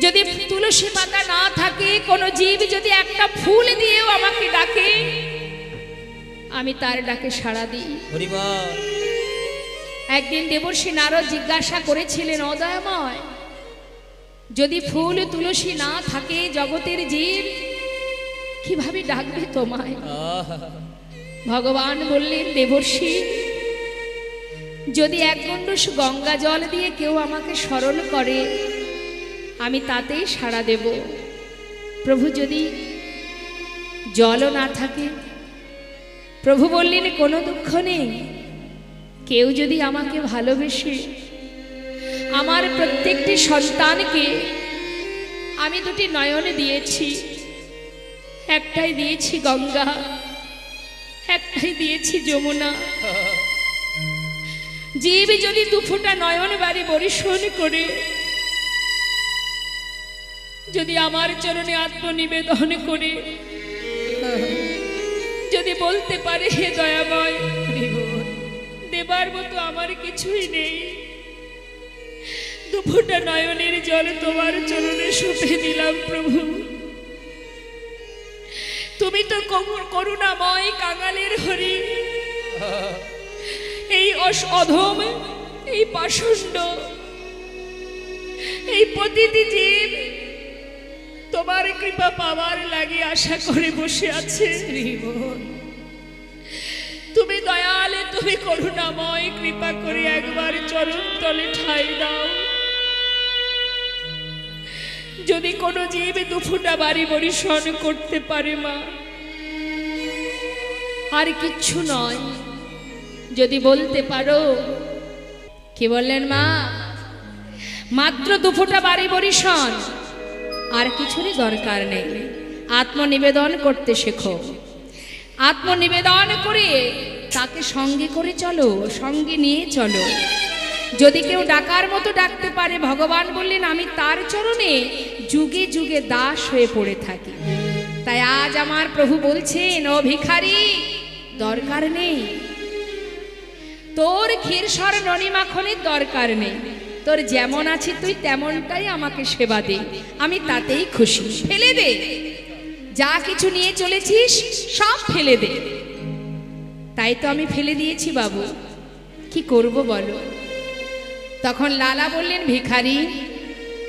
যদি তুলসী পাতা না থাকে, কোনো জীব যদি একটা ফুল দিয়েও আমাকে ডাকে, আমি তার ডাকে সাড়া দিই। একদিন দেবর্ষি নারদ জিজ্ঞাসা করেছিলেন, অদয়াময়, যদি ফুল তুলসী না থাকে, জগতের জীব কিভাবে ডাকবে তোমায়? ভগবান বললেন, দেবর্ষি, যদি এক গণ্ডূষ গঙ্গা জল দিয়ে কেউ আমাকে স্মরণ করে, আমি তাতেই সাড়া দেব। প্রভু, যদি জলও না থাকে? প্রভু বললেন, কোনো দুঃখ নেই। কেউ যদি আমাকে ভালোবেসে, আমার প্রত্যেকটি সন্তানকে আমি দুটি নয়নে দিয়েছি, একটাই দিয়েছি গঙ্গা, একটাই দিয়েছি যমুনা। জীব যদি দুফোঁটা নয়ন বাড়ি বরিশন করে যদি আমার চরণে আত্মনিবেদন করে যদি বলতে পারে, হে দয়াময়, দেবার মতো আমার কিছুই নেই, দুফোঁটা নয়নের জল তোমার চরণে সঁপে দিলাম প্রভু। তুমি তো করুণাময় কাঙালের হরি। এই অধম, এই পাষণ্ড, এই পতিত জীব তোমার কৃপা পাওয়ার লাগে আশা করে বসে আছে। তুমি দয়ালে, তুমি করুণাময়, কৃপা করে একবার চরণ তলে ঠাঁই দাও। যদি কোনো জীব দুফোঁটা বাড়ি বরিশন করতে পারে মা, আর কিচ্ছু নয়। যদি বলতে পারো, কি বললেন মা? মাত্র দুফোঁটা বাড়ি বরিশন, আর কিছুরই দরকার নেই। আত্মনিবেদন করতে শেখো। আত্মনিবেদন করে তাকে সঙ্গে করে চলো, সঙ্গে নিয়ে চলো। যদি কেউ ডাকার মতো ডাকতে পারে, ভগবান বললেন, আমি তার চরণে যুগে যুগে দাস হয়ে পড়ে থাকি। তাই আজ আমার প্রভু বলছেন, ও ভিখারি, দরকার নেই তোর ক্ষীরসর ননি মাখনের দরকার নেই। তোর যেমন আছে তুই তেমনটাই আমাকে সেবা দে, আমি তাতেই খুশি। ফেলে দে, যা কিছু নিয়ে চলেছিস সব ফেলে দে। তাই তো আমি ফেলে দিয়েছি বাবু, কি করব বলো? তখন লালা বললেন, ভিখারি,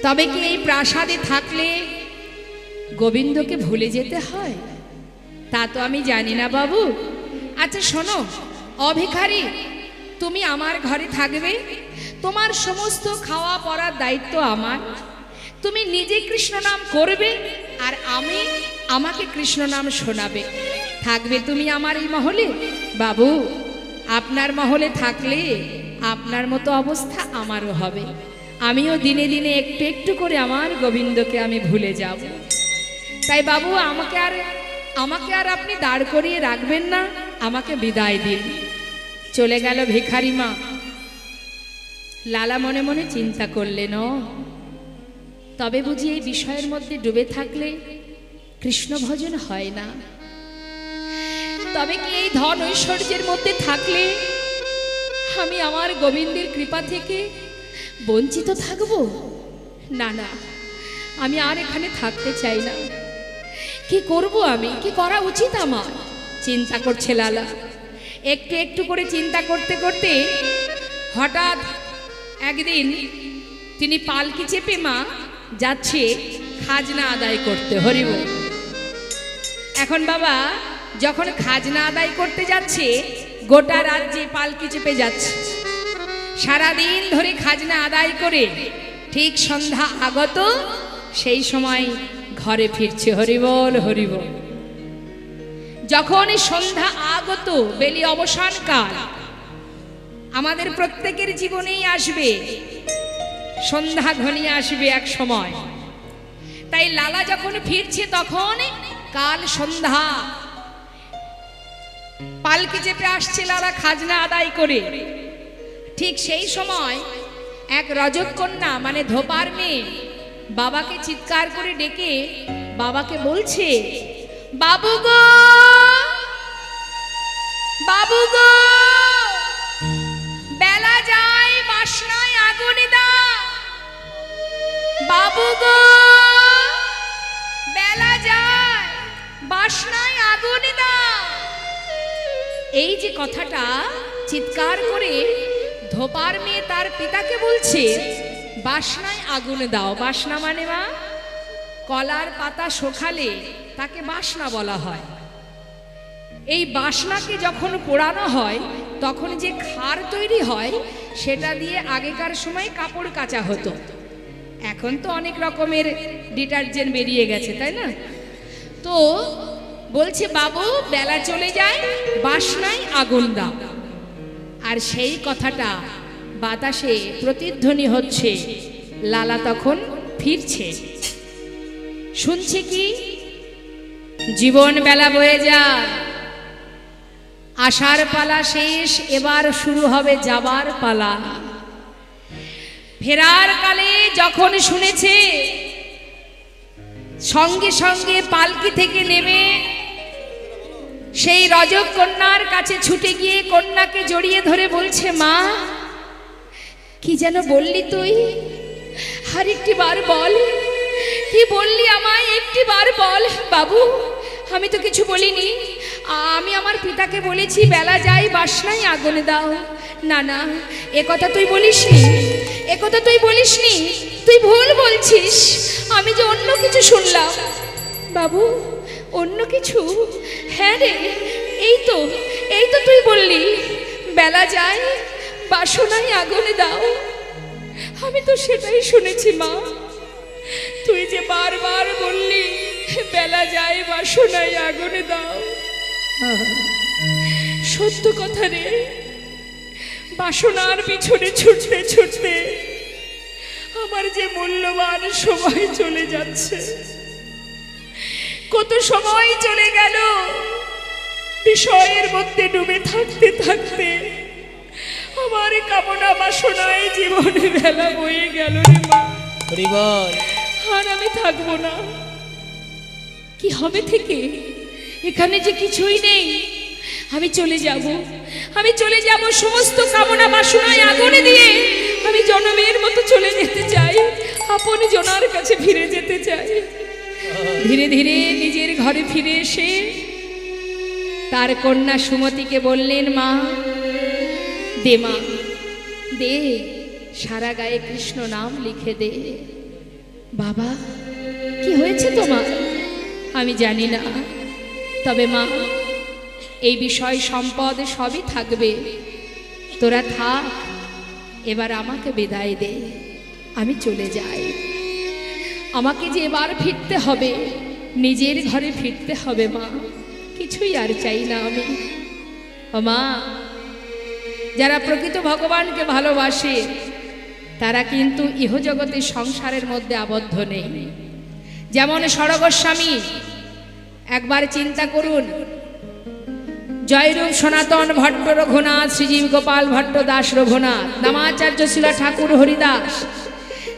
তবে কি এই প্রাসাদে থাকলে গোবিন্দকে ভুলে যেতে হয়? তা তো আমি জানি না বাবু। আচ্ছা শোনো, অভিখারি, তুমি আমার ঘরে থাকবে, তোমার সমস্ত খাওয়া পড়ার দায়িত্ব আমার। তুমি নিজে কৃষ্ণ নাম করবে, আর আমাকে কৃষ্ণ নাম শোনাবে। থাকবে তুমি আমার এই মহলে। বাবু, আপনার মহলে থাকলে আপনার মতো অবস্থা আমারও হবে। আমিও দিনে দিনে একটু একটু করে আমার গোবিন্দকে আমি ভুলে যাব। তাই বাবু, আমাকে আর আপনি দাঁড় করিয়ে রাখবেন না, আমাকে বিদায় দিন। চলে গেল ভিখারি মা। লালা মনে মনে চিন্তা করলেন, তবে বুঝি এই বিষয়ের মধ্যে ডুবে থাকলে কৃষ্ণ ভজন হয় না? তবে কি এই ধন ঐশ্বর্যের মধ্যে থাকলে আমি আমার গোবিন্দের কৃপা থেকে বঞ্চিত থাকব? না না, আমি আর এখানে থাকতে চাই না। কি করব আমি? কি করা উচিত আমার? চিন্তা করছে লালা। একটু একটু করে চিন্তা করতে করতে হঠাৎ একদিন তিনি পালকি চেপে মা যাচ্ছে খাজনা আদায় করতে। হরিবল। এখন বাবা, যখন খাজনা আদায় করতে যাচ্ছে, গোটা রাজ্যে পালকি চেপে যাচ্ছে। সারাদিন ধরে খাজনা আদায় করে ঠিক সন্ধ্যা আগত, সেই সময় ঘরে ফিরছে। হরিবল হরিবল। যখন সন্ধ্যা আগত, বেলি অবসান কাল, আমাদের প্রত্যেকের জীবনেই আসবে, সন্ধ্যা ঘনিয়ে আসবে এক সময়। তাই লালা যখন ফিরছে তখন কাল সন্ধ্যা। পালকি চেপে আসছে লালা খাজনা আদায় করে। ঠিক সেই সময় এক রজকন্যা, মানে ধোপার মেয়ে, বাবাকে চিৎকার করে ডেকে বাবাকে বলছে, বাবু গো, বাবু গো, বেলা যায়, বাসনায় আগুন দাও, বাবু গো। বেলা যায় বাসনায় আগুন দাও। এই যে কথাটা চিৎকার করে ধোপার মেয়ে তার পিতাকে বলছে, বাসনায় আগুন দাও। বাসনা মানে মা কলার পাতা শোখালে তাকে বাসনা বলা হয়। এই বাসনাকে যখন পোড়ানো হয় তখন যে খার তৈরি হয় সেটা দিয়ে আগেকার সময় কাপড় কাচা হতো। এখন তো অনেক রকমের ডিটারজেন্ট বেরিয়ে গেছে, তাই না? তো বলছে বাবু বেলা চলে যায় বাসনায় আগুন দাও। আর সেই কথাটা বাতাসে প্রতিধ্বনি হচ্ছে। লালা তখন ফিরছে, শুনছে কি জীবন বেলা বয়ে যায়, আসার পালা শেষ, এবার শুরু হবে যাবার পালা। ফেরার কালে যখন শুনেছে, সঙ্গে সঙ্গে পালকি থেকে নেমে সেই রজক কন্যার কাছে ছুটে গিয়ে কন্যাকে জড়িয়ে ধরে বলছে, মা কি যেন বললি তুই? আর একটি বার বল, কি বললি আমায় একটি বার বল। বাবু আমি তো কিছু বলিনি, আমি আমার পিতাকে বলেছি বেলা যাই বাসনায় আগুন দাও। না না, এ কথা তুই বলিসনি, এ কথা তুই বলিসনি, তুই ভুল বলছিস। আমি যে অন্য কিছু শুনলাম। বাবু অন্য কিছু? হ্যাঁ রে, এই তো তুই বললি বেলা যায় বাসনায় আগুন দাও। আমি তো সেটাই শুনেছি মা। তুই যে বারবার বললি বেলা যায় বাসনায় আগুন দাও, সত্য কথা রে। বাসনার পিছনে ছুটতে ছুটতে আমার যে মূল্যবান সময় চলে যাচ্ছে। কত সময় চলে গেল বিষয়ের মধ্যে ডুবে থাকতে থাকতে। আমার কামনা বাসনায় জীবনে বেলা বয়ে গেল রে মা। আর আমি থাকবো না। কি হবে থেকে? এখানে যে কিছুই নেই। আমি চলে যাব, আমি চলে যাব। সমস্ত কামনা বাসনায় আগুনে দিয়ে আমি জনমের মতো চলে যেতে চাই, আপন জনার কাছে ফিরে যেতে চাই। ধীরে ধীরে নিজের ঘরে ফিরে এসে তার কন্যা সুমতিকে বললেন, মা দে, মা দে, সারা গায়ে কৃষ্ণ নাম লিখে দে। বাবা কি হয়েছে তোমার? আমি জানি না, তবে মা এই বিষয় সম্পদ সবই থাকবে, তোরা থাক, এবার আমাকে বিদায় দে, আমি চলে যাই। আমাকে যে এবার ফিরতে হবে, নিজের ঘরে ফিরতে হবে মা, কিছুই আর চাই না আমি। ও মা, যারা প্রকৃত ভগবানকে ভালোবাসে তারা কিন্তু ইহজগতের সংসারের মধ্যে আবদ্ধ নেই। যেমন সরগোস্বামী, একবার চিন্তা করুন, জয়রূপ সনাতন ভট্ট রঘুনাথ, শ্রীজীব গোপাল ভট্ট দাস রঘুনাথ, নামাচার্য শিলা ঠাকুর হরিদাস,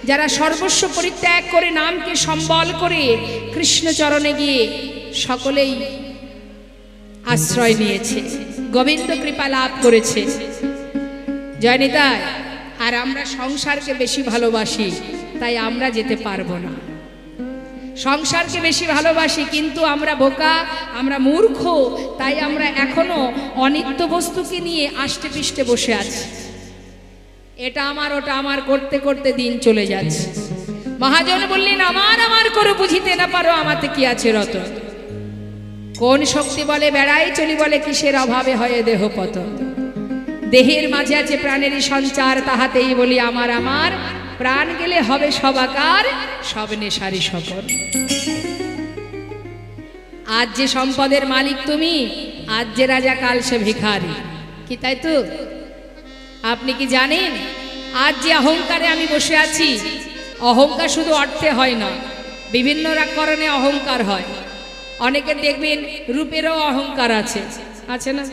যারা সর্বস্ব পরিত্যাগ করে নামকে সম্বল করে কৃষ্ণচরণে গিয়ে সকলেই আশ্রয় নিয়েছে, গোবিন্দ কৃপা লাভ করেছে। জয় নিতাই। আর আমরা সংসারকে বেশি ভালোবাসি, তাই আমরা যেতে পারবো না। সংসারকে বেশি ভালোবাসি কিন্তু আমরা বোকা, আমরা মূর্খ, তাই আমরা এখনো অনিত্য বস্তুকে নিয়ে আষ্টে পিষ্টে বসে আছি। এটা আমার ওটা আমার করতে করতে দিন চলে যাচ্ছে। মহাজন বললেন, আমার আমার করে বুঝিতে না পারো, আমাতে কি আছে রত। কোন শক্তি বলে বেড়াই চলি, বলে কিসের অভাবে হয় দেহ পতন। দেহের মাঝে আছে প্রাণেরই সঞ্চার, তাহাতেই বলি আমার আমার। প্রাণ গেলে হবে সবাকার, সব নেশারি সফর। আজ যে সম্পদের মালিক তুমি, আজ যে রাজা কাল সে ভিখারি, কি তাই তো? আপনি কি জানেন আজ যে অহংকারে আমি বসে আছি, অহংকার শুধু অর্থে হয় না, বিভিন্ন কারণে অহংকার হয়। অনেকে দেখবেন রূপেরও অহংকার আছে, আছে না?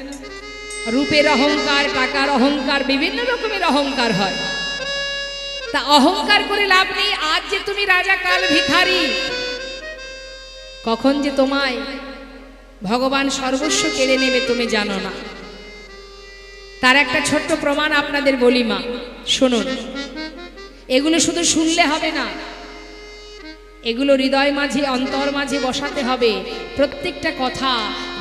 রূপের অহংকার, টাকার অহংকার, বিভিন্ন রকমের অহংকার হয়। তা অহংকার করে লাভ নেই। আজ যে তুমি রাজা কাল ভিখারি, কখন যে তোমায় ভগবান সর্বস্ব কেড়ে নেবে তুমি জানো না। তার একটা ছোট্ট প্রমাণ আপনাদের বলি মা, শুনুন। এগুলো শুধু শুনলে হবে না, এগুলো হৃদয় মাঝে অন্তর মাঝে বসাতে হবে, প্রত্যেকটা কথা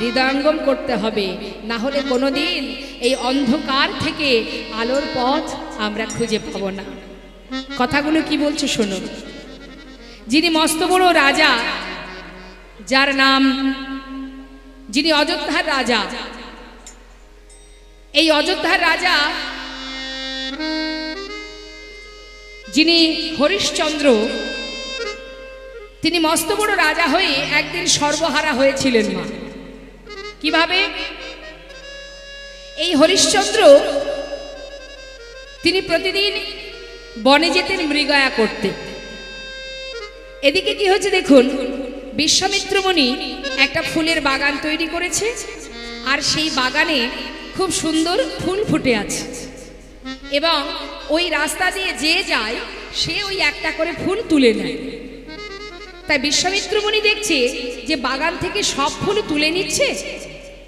হৃদয়ঙ্গম করতে হবে, না হলে কোনোদিন এই অন্ধকার থেকে আলোর পথ আমরা খুঁজে পাব না। কথাগুলো কি বলছে শোনো। যিনি মস্ত বড় রাজা, যার নাম, যিনি অযোধ্যার রাজা, এই অযোধ্যার রাজা যিনি হরিশ্চন্দ্র, তিনি মস্ত বড় রাজা হয়ে একদিন সর্বহারা হয়েছিলেন মা। কিভাবে? এই হরিশ্চন্দ্র তিনি প্রতিদিন বনে যেতেন মৃগয়া করতে। এদিকে কি হচ্ছে দেখুন, বিশ্বামিত্র মুনি একটা ফুলের বাগান তৈরি করেছে, আর সেই বাগানে খুব সুন্দর ফুল ফুটে আছে, এবং ওই রাস্তা দিয়ে যে যায় সে ওই একটা করে ফুল তুলে নেয়। তাই বিশ্বামিত্র মুনি দেখছে যে বাগান থেকে সব ফুল তুলে নিচ্ছে,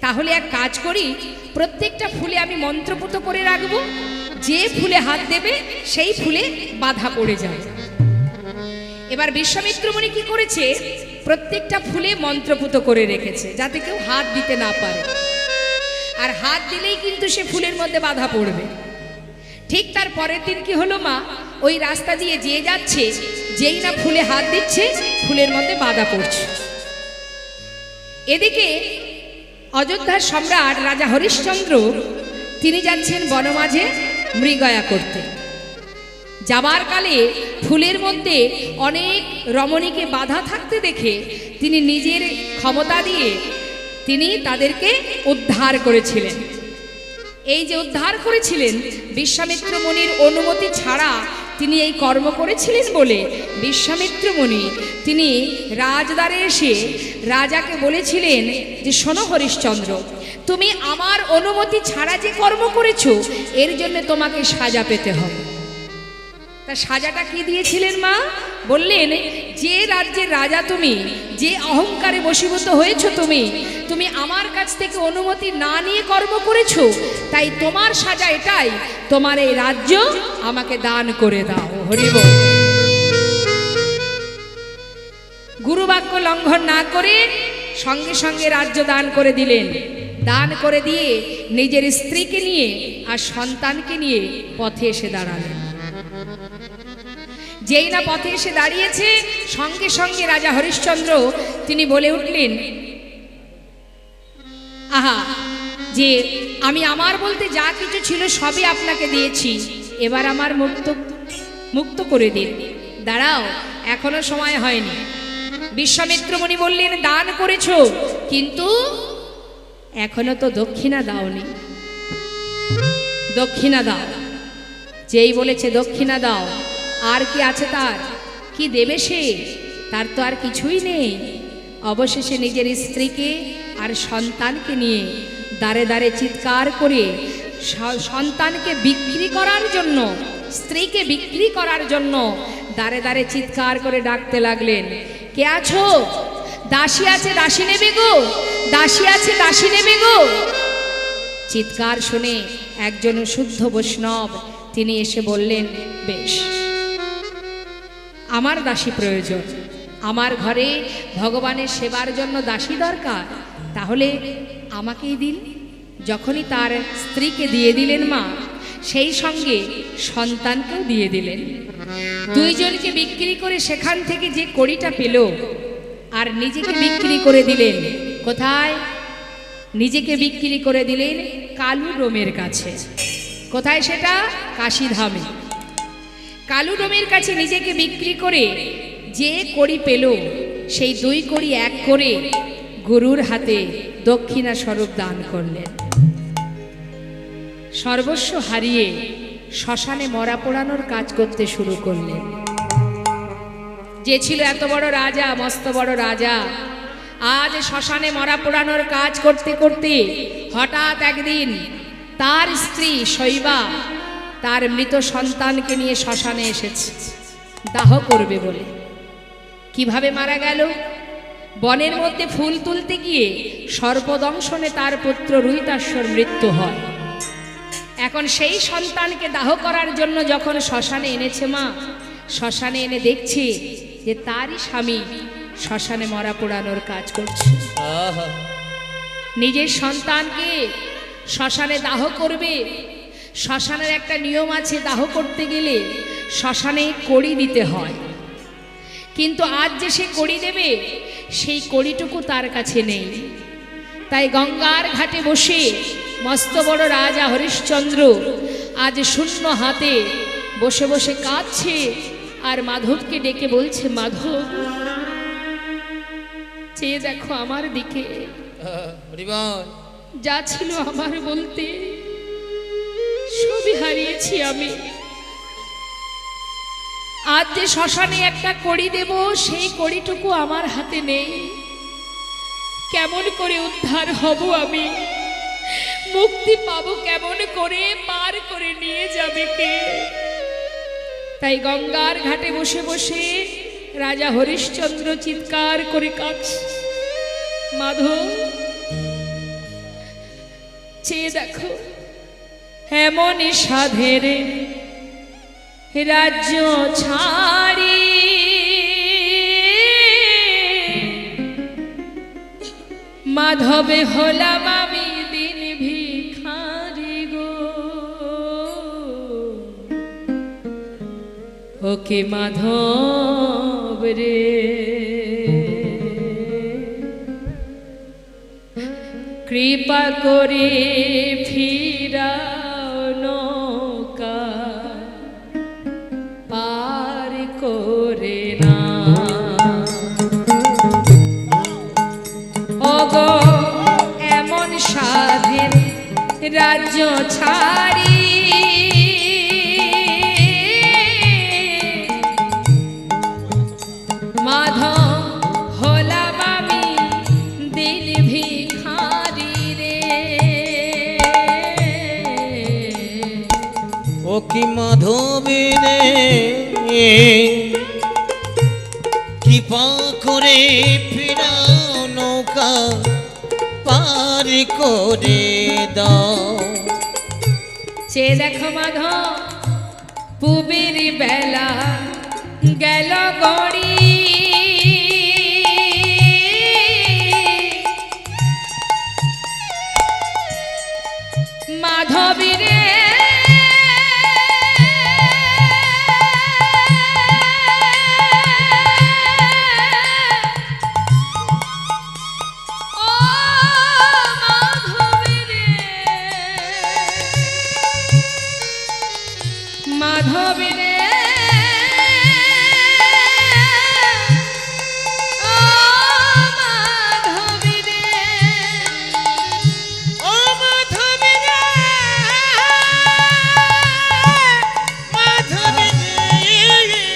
তাহলে এক কাজ করি, প্রত্যেকটা ফুলে আমি মন্ত্রপুত করে রাখবো, যে ফুলে হাত দেবে সেই ফুলে বাধা পড়ে যায়। এবার বিশ্বামিত্র মুনি কি করেছে, প্রত্যেকটা ফুলে মন্ত্রপুত করে রেখেছে যাতে কেউ হাত দিতে না পারে, আর হাত দিলেই কিন্তু সে ফুলের মধ্যে বাধা পড়বে। ঠিক তার পরের দিন কি হলো মা, ওই রাস্তা দিয়ে যে যাচ্ছে, যেই না ফুলে হাত দিচ্ছে ফুলের মধ্যে বাধা পড়ছে। এদিকে অযোধ্যার সম্রাট রাজা হরিশ্চন্দ্র তিনি যাচ্ছেন বনমাঝে মৃগয়া করতে। যাবার কালে ফুলের মধ্যে অনেক রমণীকে বাধা থাকতে দেখে তিনি নিজের ক্ষমতা দিয়ে তিনি তাদেরকে উদ্ধার করেছিলেন। এই যে উদ্ধার করেছিলেন, বিশ্বামিত্র মুনির অনুমতি ছাড়া তিনি এই কর্ম করেছিলেন বলে বিশ্বামিত্র মুনি তিনি রাজদ্বারে এসে রাজাকে বলেছিলেন যে শোনো হরিশ্চন্দ্র, তুমি আমার অনুমতি ছাড়া যে কর্ম করেছো এর জন্য তোমাকে সাজা পেতে হবে। তা সাজাটা কি দিয়েছিলেন মা? বললেন, যে রাজ্যের রাজা তুমি, যে অহংকারে বশীভূত হয়েছো তুমি, তুমি আমার কাছ থেকে অনুমতি না নিয়ে কর্ম করেছো, তাই তোমার সাজা এটাই, তোমার এই রাজ্য আমাকে দান করে দাও। হরি বল। গুরুবাক্য লঙ্ঘন না করে সঙ্গে সঙ্গে রাজ্য দান করে দিলেন। দান করে দিয়ে নিজের স্ত্রীকে নিয়ে আর সন্তানকে নিয়ে পথে এসে দাঁড়ালেন। যেই না পথে এসে দাঁড়িয়েছে, সঙ্গে সঙ্গে রাজা হরিশ্চন্দ্র তিনি বলে উঠলেন, আহা, যে আমি আমার বলতে যা কিছু ছিল সবই আপনাকে দিয়েছি, এবার আমার মুক্ত করে দিন। দাঁড়াও, এখনো সময় হয়নি। বিশ্বামিত্র মুনি বললেন, দান করেছো কিন্তু এখনো তো দক্ষিণা দাওনি, দক্ষিণা দাও। যেই বলেছে দক্ষিণা দাও, আর কি আছে তার? কি দেবে সে? তার তো আর কিছুই নেই। অবশেষে নিজের স্ত্রীকে আর সন্তানকে নিয়ে দাঁড়ে দাঁড়ে চিৎকার করে সন্তানকে বিক্রি করার জন্য, স্ত্রীকে বিক্রি করার জন্য দাঁড়ে দাঁড়ে চিৎকার করে ডাকতে লাগলেন, কে আছো? দাসী আছে, দাসী নেবে গো, দাসী আছে, দাসী নেবে গো। চিৎকার শুনে একজন শুদ্ধ বৈষ্ণব তিনি এসে বললেন, বেশ, আমার দাসী প্রয়োজন, আমার ঘরে ভগবানের সেবার জন্য দাসী দরকার, তাহলে আমাকেই দিন। যখনই তার স্ত্রীকে দিয়ে দিলেন মা, সেই সঙ্গে সন্তানকেও দিয়ে দিলেন। দুইজনকে বিক্রি করে সেখান থেকে যে কড়িটা পেল, আর নিজেকে বিক্রি করে দিলেন কোথায়? নিজেকে বিক্রি করে দিলেন কালু ডোমের কাছে। কোথায় সেটা? কাশীধামে। কালু ডোমের কাছে নিজেকে বিক্রি করে যে কড়ি পেল, সেই 2 কড়ি এক করে গুরুর হাতে দক্ষিণা স্বরূপ দান করলেন। সর্বস্ব হারিয়ে শ্মশানে মরা পোড়ানোর কাজ করতে শুরু করলেন। যে ছিল এত বড় রাজা, মস্ত বড় রাজা, আজ শ্মশানে মরা পোড়ানোর কাজ করতে করতে হঠাৎ একদিন তার স্ত্রী শৈবা তার মৃত সন্তানকে নিয়ে শ্মশানে এসেছে দাহ করবে বলে। কিভাবে মারা গেল? বনের মধ্যে ফুল তুলতে গিয়ে সর্পদংশনে তার পুত্র রুহিতাশ্বর মৃত্যু হয়। এখন সেই সন্তানকে দাহ করার জন্য যখন শ্মশানে এনেছে মা, শ্মশানে এনে দেখছে যে তারই স্বামী শ্মশানে মরা পোড়ানোর কাজ করছে। আহা, নিজের সন্তানকে শ্মশানে দাহ করবে। শ্মশানের একটা নিয়ম আছে, দাহ করতে গেলে শ্মশানে কড়ি দিতে হয়। কিন্তু আজ যে সে কড়ি দেবে, সেই কড়িটুকু তার কাছে নেই। তাই গঙ্গার ঘাটে বসে মস্ত বড় রাজা হরিশ্চন্দ্র আজ শূন্য হাতে বসে বসে কাঁদছে, আর মাধবকে ডেকে বলছে, মাধব চেয়ে দেখো আমার দিকে। হরিবল। যা ছিল আমার বলতে সবই হারিয়েছি আমি। আজ যে শ্মশানে একটা কড়ি দেব, সেই কড়িটুকু আমার হাতে নেই। কেমন করে উদ্ধার হব আমি? মুক্তি পাবো কেমন করে? পার করে নিয়ে যাবে কে? তাই গঙ্গার ঘাটে বসে বসে রাজা হরিশ্চন্দ্র চিৎকার করে কাঁদছে, মাধব চেয়ে দেখো এমন সাধের রাজ্য ছাড়ি মাধবে হলাম আমি দিন ভিখারি গো। ওকে মাধব রে, কৃপা করে ফিরাও নৌকা পার করে না। ওগো এমন সাধের রাজ্য ছাড়ি মাধব হলাম আমি দিন ভিখারি রে। ও কি মাধবী রে, কৃপা করে ফিরাও নৌকা পার করে দাও। চেয়ে দেখো মাধব পুবের বেলা গেল গড়ি মাধবী রে, ও মাধবী রে, মাধবী রে, ও মাধবী রে, ও মাধবী রে, মাধবী রে,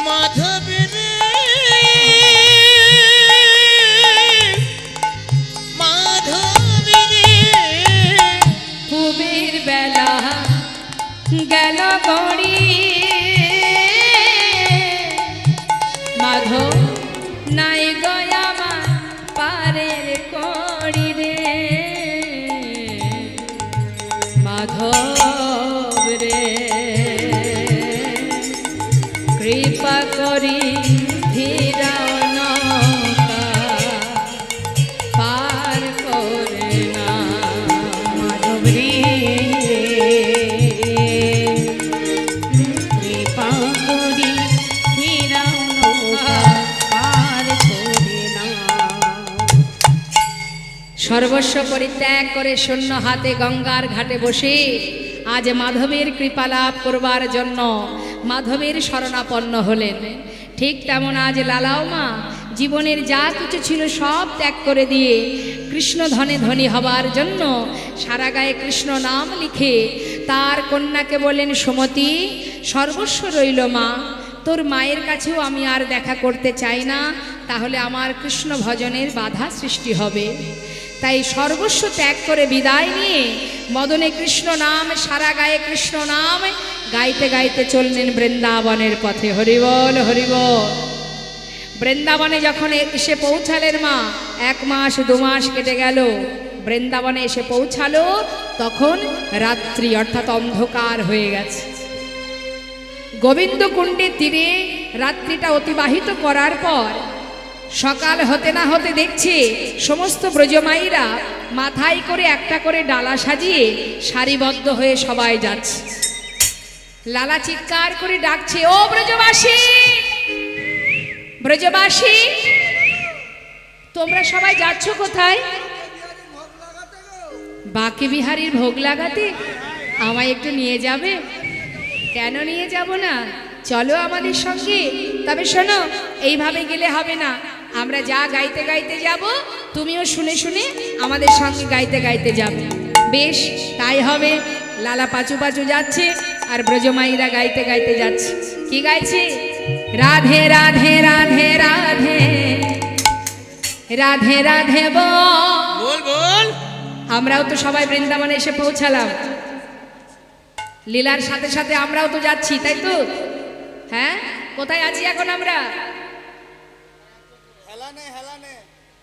মাধবী রে, মাধবী রে। পুবের বেলা গেল গড়ি মাধব নাই গয়ামা পারের কড়ি রে। মাধব রে, কৃপা করি ফিরাও নৌকা পার করে না। মাধব রে, কৃপা করি ফিরাও নৌকা পার করে নাও। সর্বস্ব পরিত্যাগ করে শূন্য হাতে গঙ্গার ঘাটে বসে আজ মাধবের কৃপা লাভ করবার জন্য মাধবের শরণাপন্ন হলেন। ঠিক তেমন আজ লালাও মা জীবনের যা কিছু ছিল সব ত্যাগ করে দিয়ে কৃষ্ণ ধনে ধনী হবার জন্য সারা গায়ে কৃষ্ণ নাম লিখে তার কন্যাকে বললেন, সুমতি সর্বস্ব রইল মা, তোর মায়ের কাছেও আমি আর দেখা করতে চাই না, তাহলে আমার কৃষ্ণ ভজনের বাধা সৃষ্টি হবে। তাই সর্বস্ব ত্যাগ করে বিদায় নিয়ে মদনে কৃষ্ণ নাম, সারা গায়ে কৃষ্ণ নাম গাইতে গাইতে চললেন বৃন্দাবনের পথে। হরিবল হরিবল। বৃন্দাবনে যখন এসে পৌঁছালেন মা, 1 মাস 2 মাস কেটে গেল। বৃন্দাবনে এসে পৌঁছালো তখন রাত্রি অর্থাৎ অন্ধকার হয়ে গেছে। গোবিন্দ কুণ্ডের তীরে রাত্রিটা অতিবাহিত করার পর সকাল হতে না হতে দেখছে সমস্ত ব্রজমাইরা মাথায় করে একটা করে ডালা সাজিয়ে সারিবদ্ধ হয়ে সবাই যাচ্ছে। লালা চিৎকার করে ডাকছে, ও ব্রজবাসী, ব্রজবাসী, তোমরা সবাই যাচ্ছ কোথায়? বাঁকে বিহারীর ভোগ লাগাতে। আমায় একটু নিয়ে যাবে? কেন নিয়ে যাব না, চলো আমাদের সঙ্গে। তবে শোনো, এইভাবে গেলে হবে না, আমরা যা গাইতে গাইতে যাব, তুমিও শুনে শুনে আমাদের সঙ্গে গাইতে গাইতে যাবে। বেশ, তাই হবে। লালা পাচু পাচু যাচ্ছে আর ব্রজমাইরা গাইতে গাইতে যাচ্ছে। কি গাইছে? রাধে রাধে রাধে রাধে রাধে রাধে বল বল। আমরাও তো সবাই বৃন্দাবনে এসে পৌঁছালাম। লীলার সাথে সাথে আমরাও তো যাচ্ছি, তাই তো? হ্যাঁ, কোথায় আছি এখন আমরা?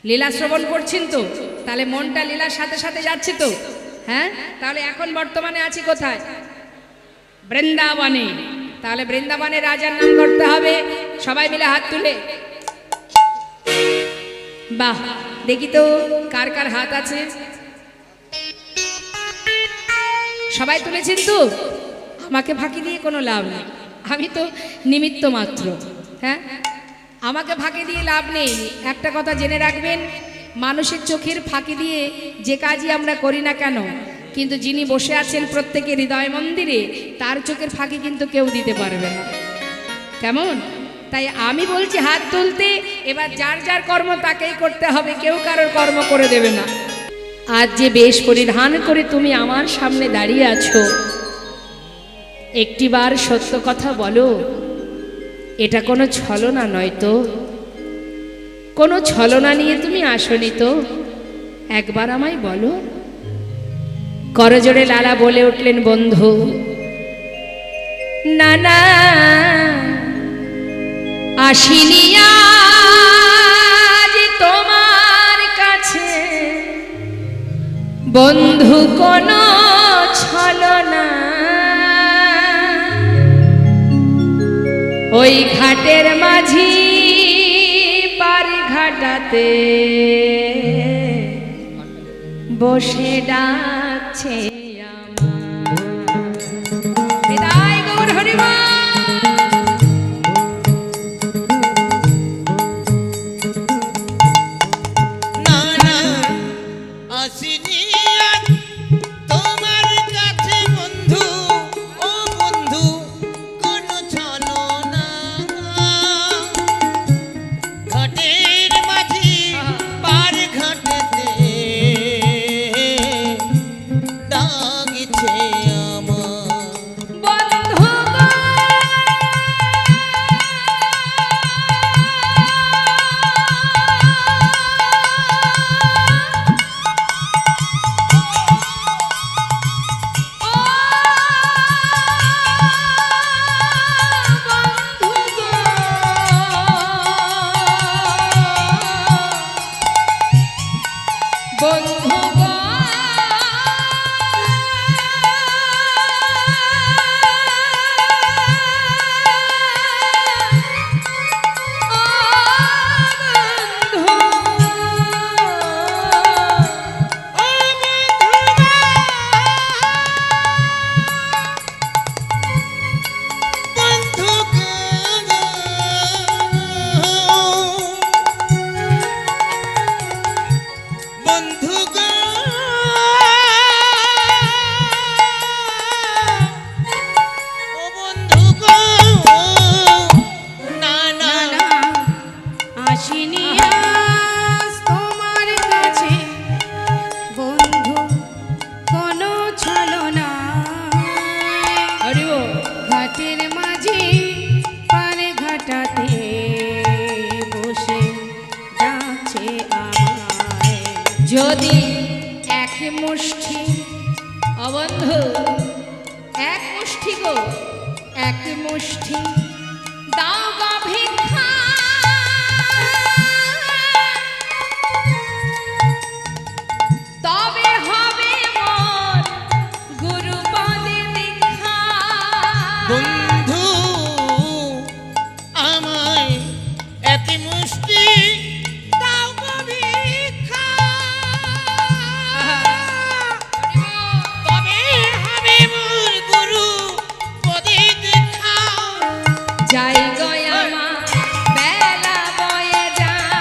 লীলা শ্রবণ করছেন তো, তাহলে মনটা লীলার সাথে সাথে যাচ্ছে তো। হ্যাঁ, তাহলে এখন বর্তমানে আছি কোথায়? বৃন্দাবনে। তাহলে বৃন্দাবনে রাজার নাম করতে হবে। সবাই মিলে হাত তুলে। বাহ, দেখি তো কার কার হাত আছে। সবাই তুলেছেন তো? আমাকে ফাঁকি দিয়ে কোনো লাভ নেই, আমি তো নিমিত্ত মাত্র। হ্যাঁ, আমাকে ফাঁকি দিয়ে লাভ নেই। একটা কথা জেনে রাখবেন, মানুষের চোখের ফাঁকি দিয়ে যে কাজই আমরা করি না কেন, কিন্তু যিনি বসে আছেন প্রত্যেকের হৃদয় মন্দিরে, তার চোখের ফাঁকি কিন্তু কেউ দিতে পারবে না। কেমন? তাই আমি বলছি হাত তুলতে। এবার যার যার কর্ম তাকেই করতে হবে, কেউ কারোর কর্ম করে দেবে না। আজ যে বেশ পরিধান করে তুমি আমার সামনে দাঁড়িয়ে আছো, একটিবার সত্য কথা বলো, এটা কোনো ছলনা নয় তো? কোনো ছলনা নিয়ে তুমি আসনি তো? একবার আমায় বলো। করজোড়ে লালা বলে উঠলেন, বন্ধু, না না, আসিনি আজ তোমার কাছে বন্ধু কোনো ছলনা। ওই ঘাটের মাঝি পার ঘাটাতে বসে ডাকছে আমার। বিদায় গৌর হরিবল। না না, আসিনি আজ তোমার কাছে বন্ধু, ও বন্ধু কোনো ছলনা। ঘাটের মাঝি পার ঘাটেতে ডাকছে আমার। বন্ধু যদি এক মুষ্টি, অবন্ধু এক মুষ্টি গো, এক মুষ্টি দাও গো ভিক্ষা, তবে হবে মোর গুরুপদে দীক্ষা। বন্ধু যাই গো আমার বেলা বয়ে যায়,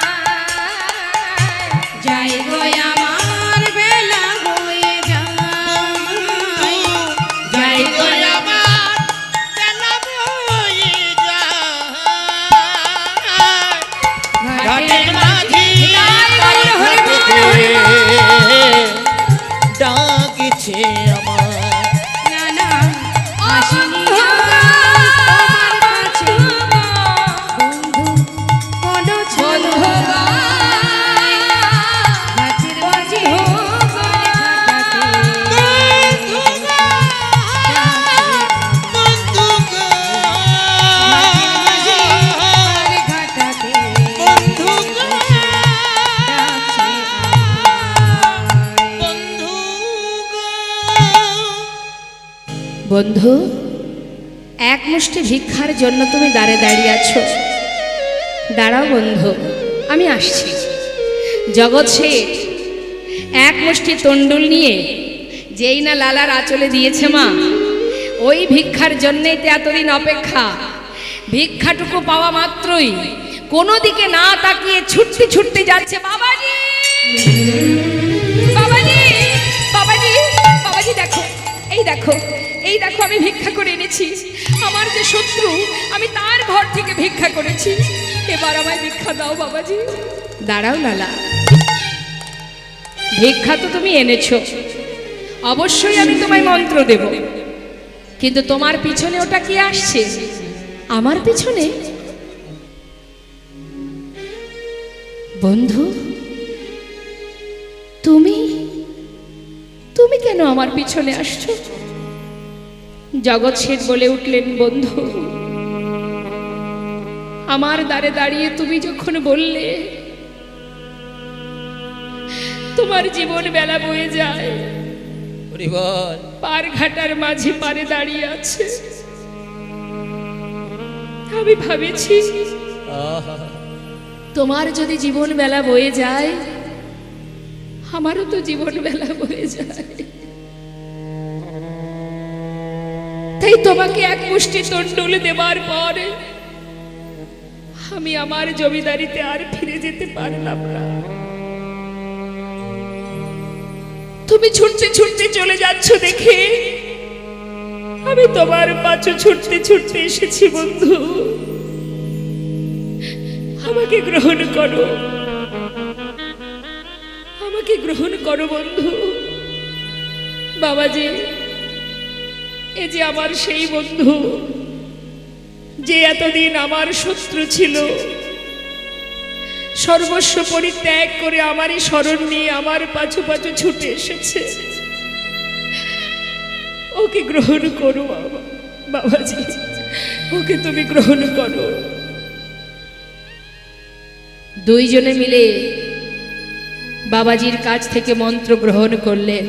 যাই গো আমার বেলা বয়ে যায়, যাই গো আমার বেলা বয়ে যায়। ঘাটের মাঝি ডাকছে আমার নানা আসিনি তোমার কাছে বন্ধু কোন ছোলো গাছের মাঝে বন্ধু গো, ঘাটাতে বন্ধু গো, ডাকছে বন্ধু গো। বন্ধু, এক মুষ্টি ভিক্ষার জন্য তুমি দাঁড়ে দাঁড়িয়ে আছো। দাঁড়াও বন্ধু, আমি আসছি। জগৎ শেঠ এক মুষ্টি তন্ডুল নিয়ে যেই না লালার আঁচলে দিয়েছে মা, ওই ভিক্ষার জন্যেই তো এতদিন অপেক্ষা। ভিক্ষাটুকু পাওয়া মাত্রই কোনো দিকে না তাকিয়ে ছুটতে ছুটতে যাচ্ছে। বাবাজি, বাবাজি, বাবাজি, বাবাজি, দেখো, এই দেখো, এই দেখো, আমি ভিক্ষা করে এনেছি। আমার যে শত্রু, আমি তার ঘর থেকে ভিক্ষা করেছি। এবার আমায় ভিক্ষা দাও বাবাজি। দাঁড়াও লালা, ভিক্ষা তো তুমি এনেছো, অবশ্যই আমি তোমায় মন্ত্র দেব, কিন্তু তোমার পিছনে ওটা কি আসছে? আমার পিছনে? বন্ধু, তুমি তুমি কেন আমার পিছনে আসছো? জগৎ শেঠ বলে উঠলেন, বন্ধু, আমার দ্বারে দাঁড়িয়ে তুমি যখন বললে তোমার জীবন বেলা বয়ে যায়, হরি বল। পার ঘাটার মাঝে পারে দাঁড়িয়ে আছে, আমি ভাবেছি আহা, তোমার যদি জীবন বেলা বয়ে যায়, আমারও তো জীবন বেলা বয়ে যায়। তাই তোমাকে এক মুষ্টি তন্ডুল দেবার পর আমি আমার জমিদারিতে আর ফিরে যেতে পারলাম না। তুমি ছুটতে ছুটতে চলে যাচ্ছ দেখে আমি তোমার পাছু ছুটতে ছুটতে এসেছি। বন্ধু, আমাকে গ্রহণ করো, আমাকে গ্রহণ করো বন্ধু। বাবাজি, এ যে আমার সেই বন্ধু যে এতদিন আমার শত্রু ছিল, সর্বস্ব পরিত্যাগ করে আমারই শরণ নিয়ে আমার পাছু পাছু ছুটে এসেছে। ওকে গ্রহণ করো বাবাজি, ওকে তুমি গ্রহণ করো। দুইজনে মিলে বাবাজির কাছ থেকে মন্ত্র গ্রহণ করলেন,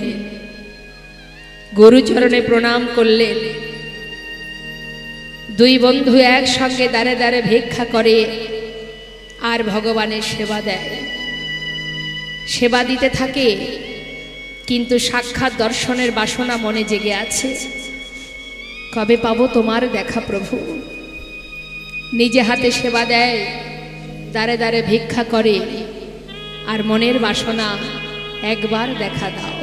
গুরুচরণে প্রণাম করলেন। দুই বন্ধু একসঙ্গে দাঁড়ে দাঁড়ে ভিক্ষা করে আর ভগবানের সেবা দেয়। সেবা দিতে থাকে, কিন্তু সাক্ষাৎ দর্শনের বাসনা মনে জেগে আছে। কবে পাবো তোমার দেখা প্রভু? নিজে হাতে সেবা দেয়, দাঁড়ে দাঁড়ে ভিক্ষা করে, আর মনের বাসনা একবার দেখা দাও,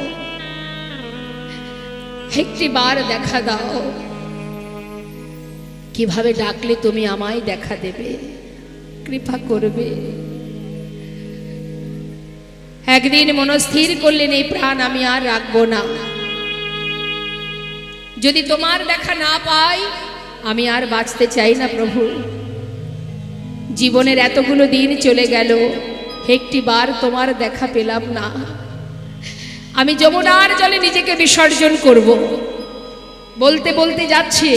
একটি বার দেখা দাও। কিভাবে ডাকলে তুমি আমায় দেখা দেবে, কৃপা করবে? একদিন মনস্থির করলেন, এই প্রাণ আমি আর রাখবো না। যদি তোমার দেখা না পাই, আমি আর বাঁচতে চাই না প্রভু। জীবনের এতগুলো দিন চলে গেল, একটি বার তোমার দেখা পেলাম না। আমি যমুনার জলে নিজেকে বিসর্জন করব। বলতে বলতে যাচ্ছে,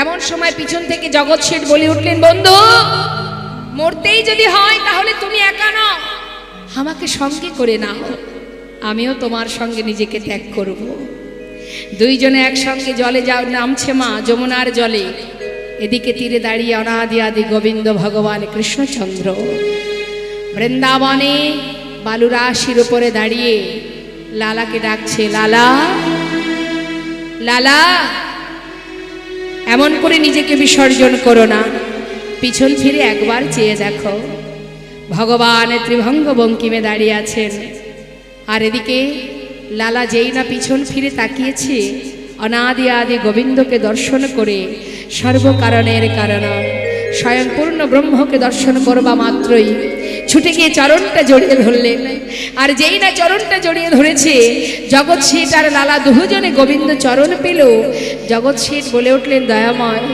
এমন সময় পিছন থেকে জগৎ শেঠ বলে উঠলেন, বন্ধু, মরতেই যদি হয় তাহলে তুমি একা নাও, আমাকে সঙ্গে করে নাও, আমিও তোমার সঙ্গে নিজেকে ত্যাগ করব। দুইজনে একসঙ্গে জলে নামছে মা, যমুনার জলে। এদিকে তীরে দাঁড়িয়ে অনাদি আদি গোবিন্দ ভগবান কৃষ্ণচন্দ্র বৃন্দাবনে বালুরাশির উপরে দাঁড়িয়ে লালাকে ডাকছে, লালা, লালা। এমন করে নিজেকে বিসর্জন করো না, পিছন ফিরে একবার চেয়ে দেখো, ভগবান ত্রিভঙ্গ বঙ্কিমে দাঁড়িয়ে আছেন। আর এদিকে লালা যেই না পিছন ফিরে তাকিয়েছে, অনাদি আদি গোবিন্দকে দর্শন করে সর্বকারণের কারণ স্বয়ং পূর্ণ ব্রহ্মকে দর্শন করবা মাত্রই ছুটে গিয়ে চরণটা জড়িয়ে ধরলেন। আর যেই না চরণটা জড়িয়ে ধরেছে, জগৎ শেঠ আর লালা দুজনে গোবিন্দ চরণ পেল। জগৎ শেঠ বলে উঠলেন, দয়াময়,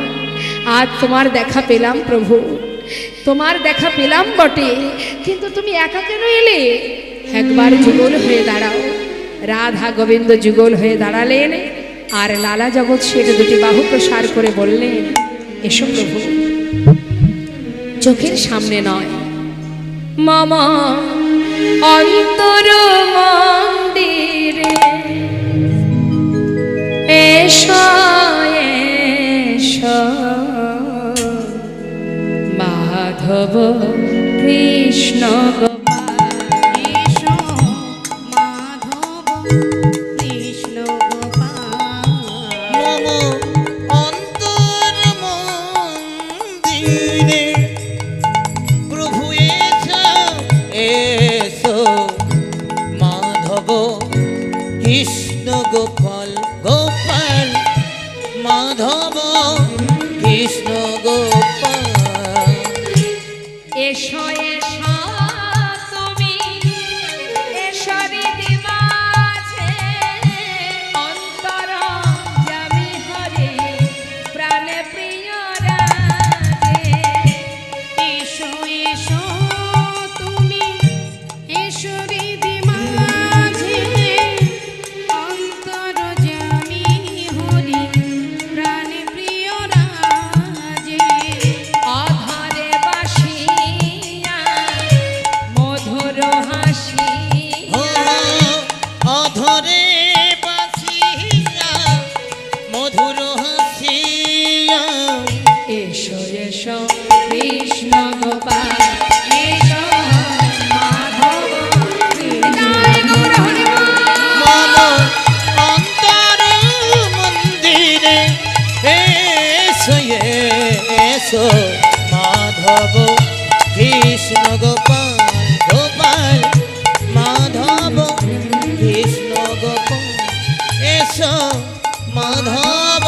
আজ তোমার দেখা পেলাম প্রভু, তোমার দেখা পেলাম বটে, কিন্তু তুমি একা কেন এলে? একবার যুগল হয়ে দাঁড়াও। রাধা গোবিন্দ যুগল হয়ে দাঁড়ালেন, আর লালা জগৎ শেঠ দুটি বাহু প্রসার করে বললেন, এসো প্রভু। চোখের সামনে নয়, মম অন্তর মন্দিরে এসো এসো, মাধব কৃষ্ণ এসো মাধব কৃষ্ণ গোপাল। মম অন্তর মন্দিরে প্রভু এসো এসো, মাধব কৃষ্ণ গোপাল গোপাল, মাধব কৃষ্ণ গোপাল। এসো এসো তুমি, এসো হৃদি মাঝে, অন্তর যামি হরে প্রাণে প্রিয় রাজে। এসো এসো তুমি, এসো হৃদি মাঝে, অন্তর জামি হরি প্রাণে প্রিয় রাজে। অধরে বাসিয়া মধুর হাসিয়া, অধরে বাসিয়া মধুর হাসিয়া, এসো এসো কৃষ্ণ গোপাল, এসো মাধব হৃদয় গৌর হরি বল। মম অন্তর মন্দিরে এসো এসো, মাধব কৃষ্ণ গোপাল গোপাল, মাধব কৃষ্ণ গোপাল, এসো মাধব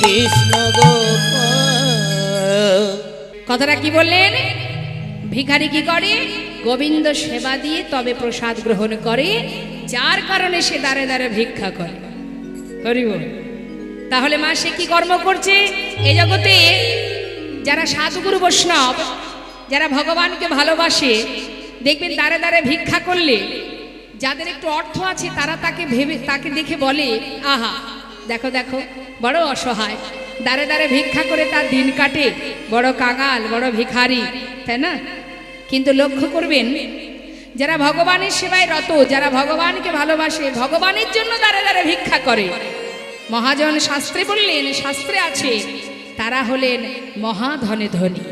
কৃষ্ণ গোপাল। কথাটা কি বললেন? ভিখারি কি করে? গোবিন্দ সেবা দিয়ে তবে প্রসাদ গ্রহণ করে, যার কারণে সে দাঁড়ে দাঁড়ে ভিক্ষা করে। হরি বল। তাহলে মা সে কি কর্ম করছে? এ জগতে যারা সাধুগুরু বৈষ্ণব, যারা ভগবানকে ভালোবাসে, দেখবেন দাঁড়ে দাঁড়ে ভিক্ষা করলে যাদের একটু অর্থ আছে তারা তাকে দেখে বলে, আহা দেখো দেখো বড় অসহায়, দাঁড়ে দাঁড়ে ভিক্ষা করে তার দিন কাটে, বড় কাঙাল, বড় ভিখারি, তাই না? কিন্তু লক্ষ্য করবেন, যারা ভগবানের সেবায় রত, যারা ভগবানকে ভালোবাসে, ভগবানের জন্য দাঁড়ে দাঁড়ে ভিক্ষা করে, মহাজন শাস্ত্রে বললেন, শাস্ত্রে আছে, তারা হলেন মহাধনে ধনী।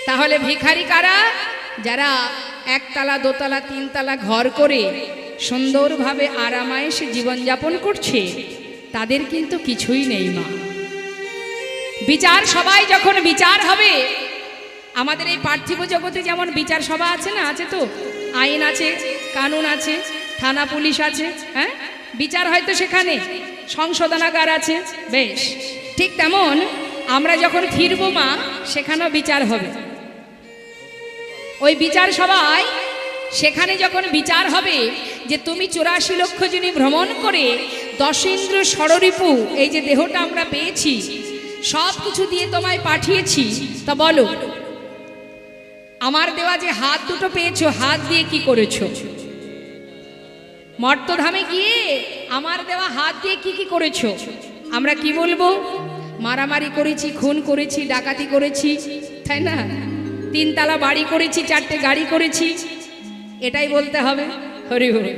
তাহলে ভিখারি কারা? যারা একতলা দোতলা তিনতলা ঘর করে সুন্দরভাবে আরামায়েশে জীবনযাপন করছে, তাদের কিন্তু কিছুই নেই মা। বিচার সবাই যখন বিচার হবে, আমাদের এই পার্থিব জগতে যেমন বিচার সভা আছে না, আছে তো, আইন আছে, কানুন আছে, থানা পুলিশ আছে, হ্যাঁ, বিচার হয়তো সেখানে, সংশোধনাগার আছে, বেশ, ঠিক তেমন আমরা যখন ফিরবো মা, সেখানেও বিচার হবে। ওই বিচার সভায় সেখানে যখন বিচার হবে যে তুমি 84 লক্ষ জনী ভ্রমণ করে দশেন্দ্র ষড়রিপু এই যে দেহটা আমরা পেয়েছি, সব কিছু দিয়ে তোমায় পাঠিয়েছি, তা বলো আমার দেওয়া যে হাত দুটো পেয়েছো, হাত দিয়ে কি করেছো? মর্তধামে গিয়ে আমার দেওয়া হাত দিয়ে কি কি করেছো? আমরা কি বলবো? মারামারি করেছি, খুন করেছি, ডাকাতি করেছি, তাই না? 3 তলা বাড়ি করেছি, 4টে গাড়ি করেছি, এটাই বলতে হবে। হরি হরি।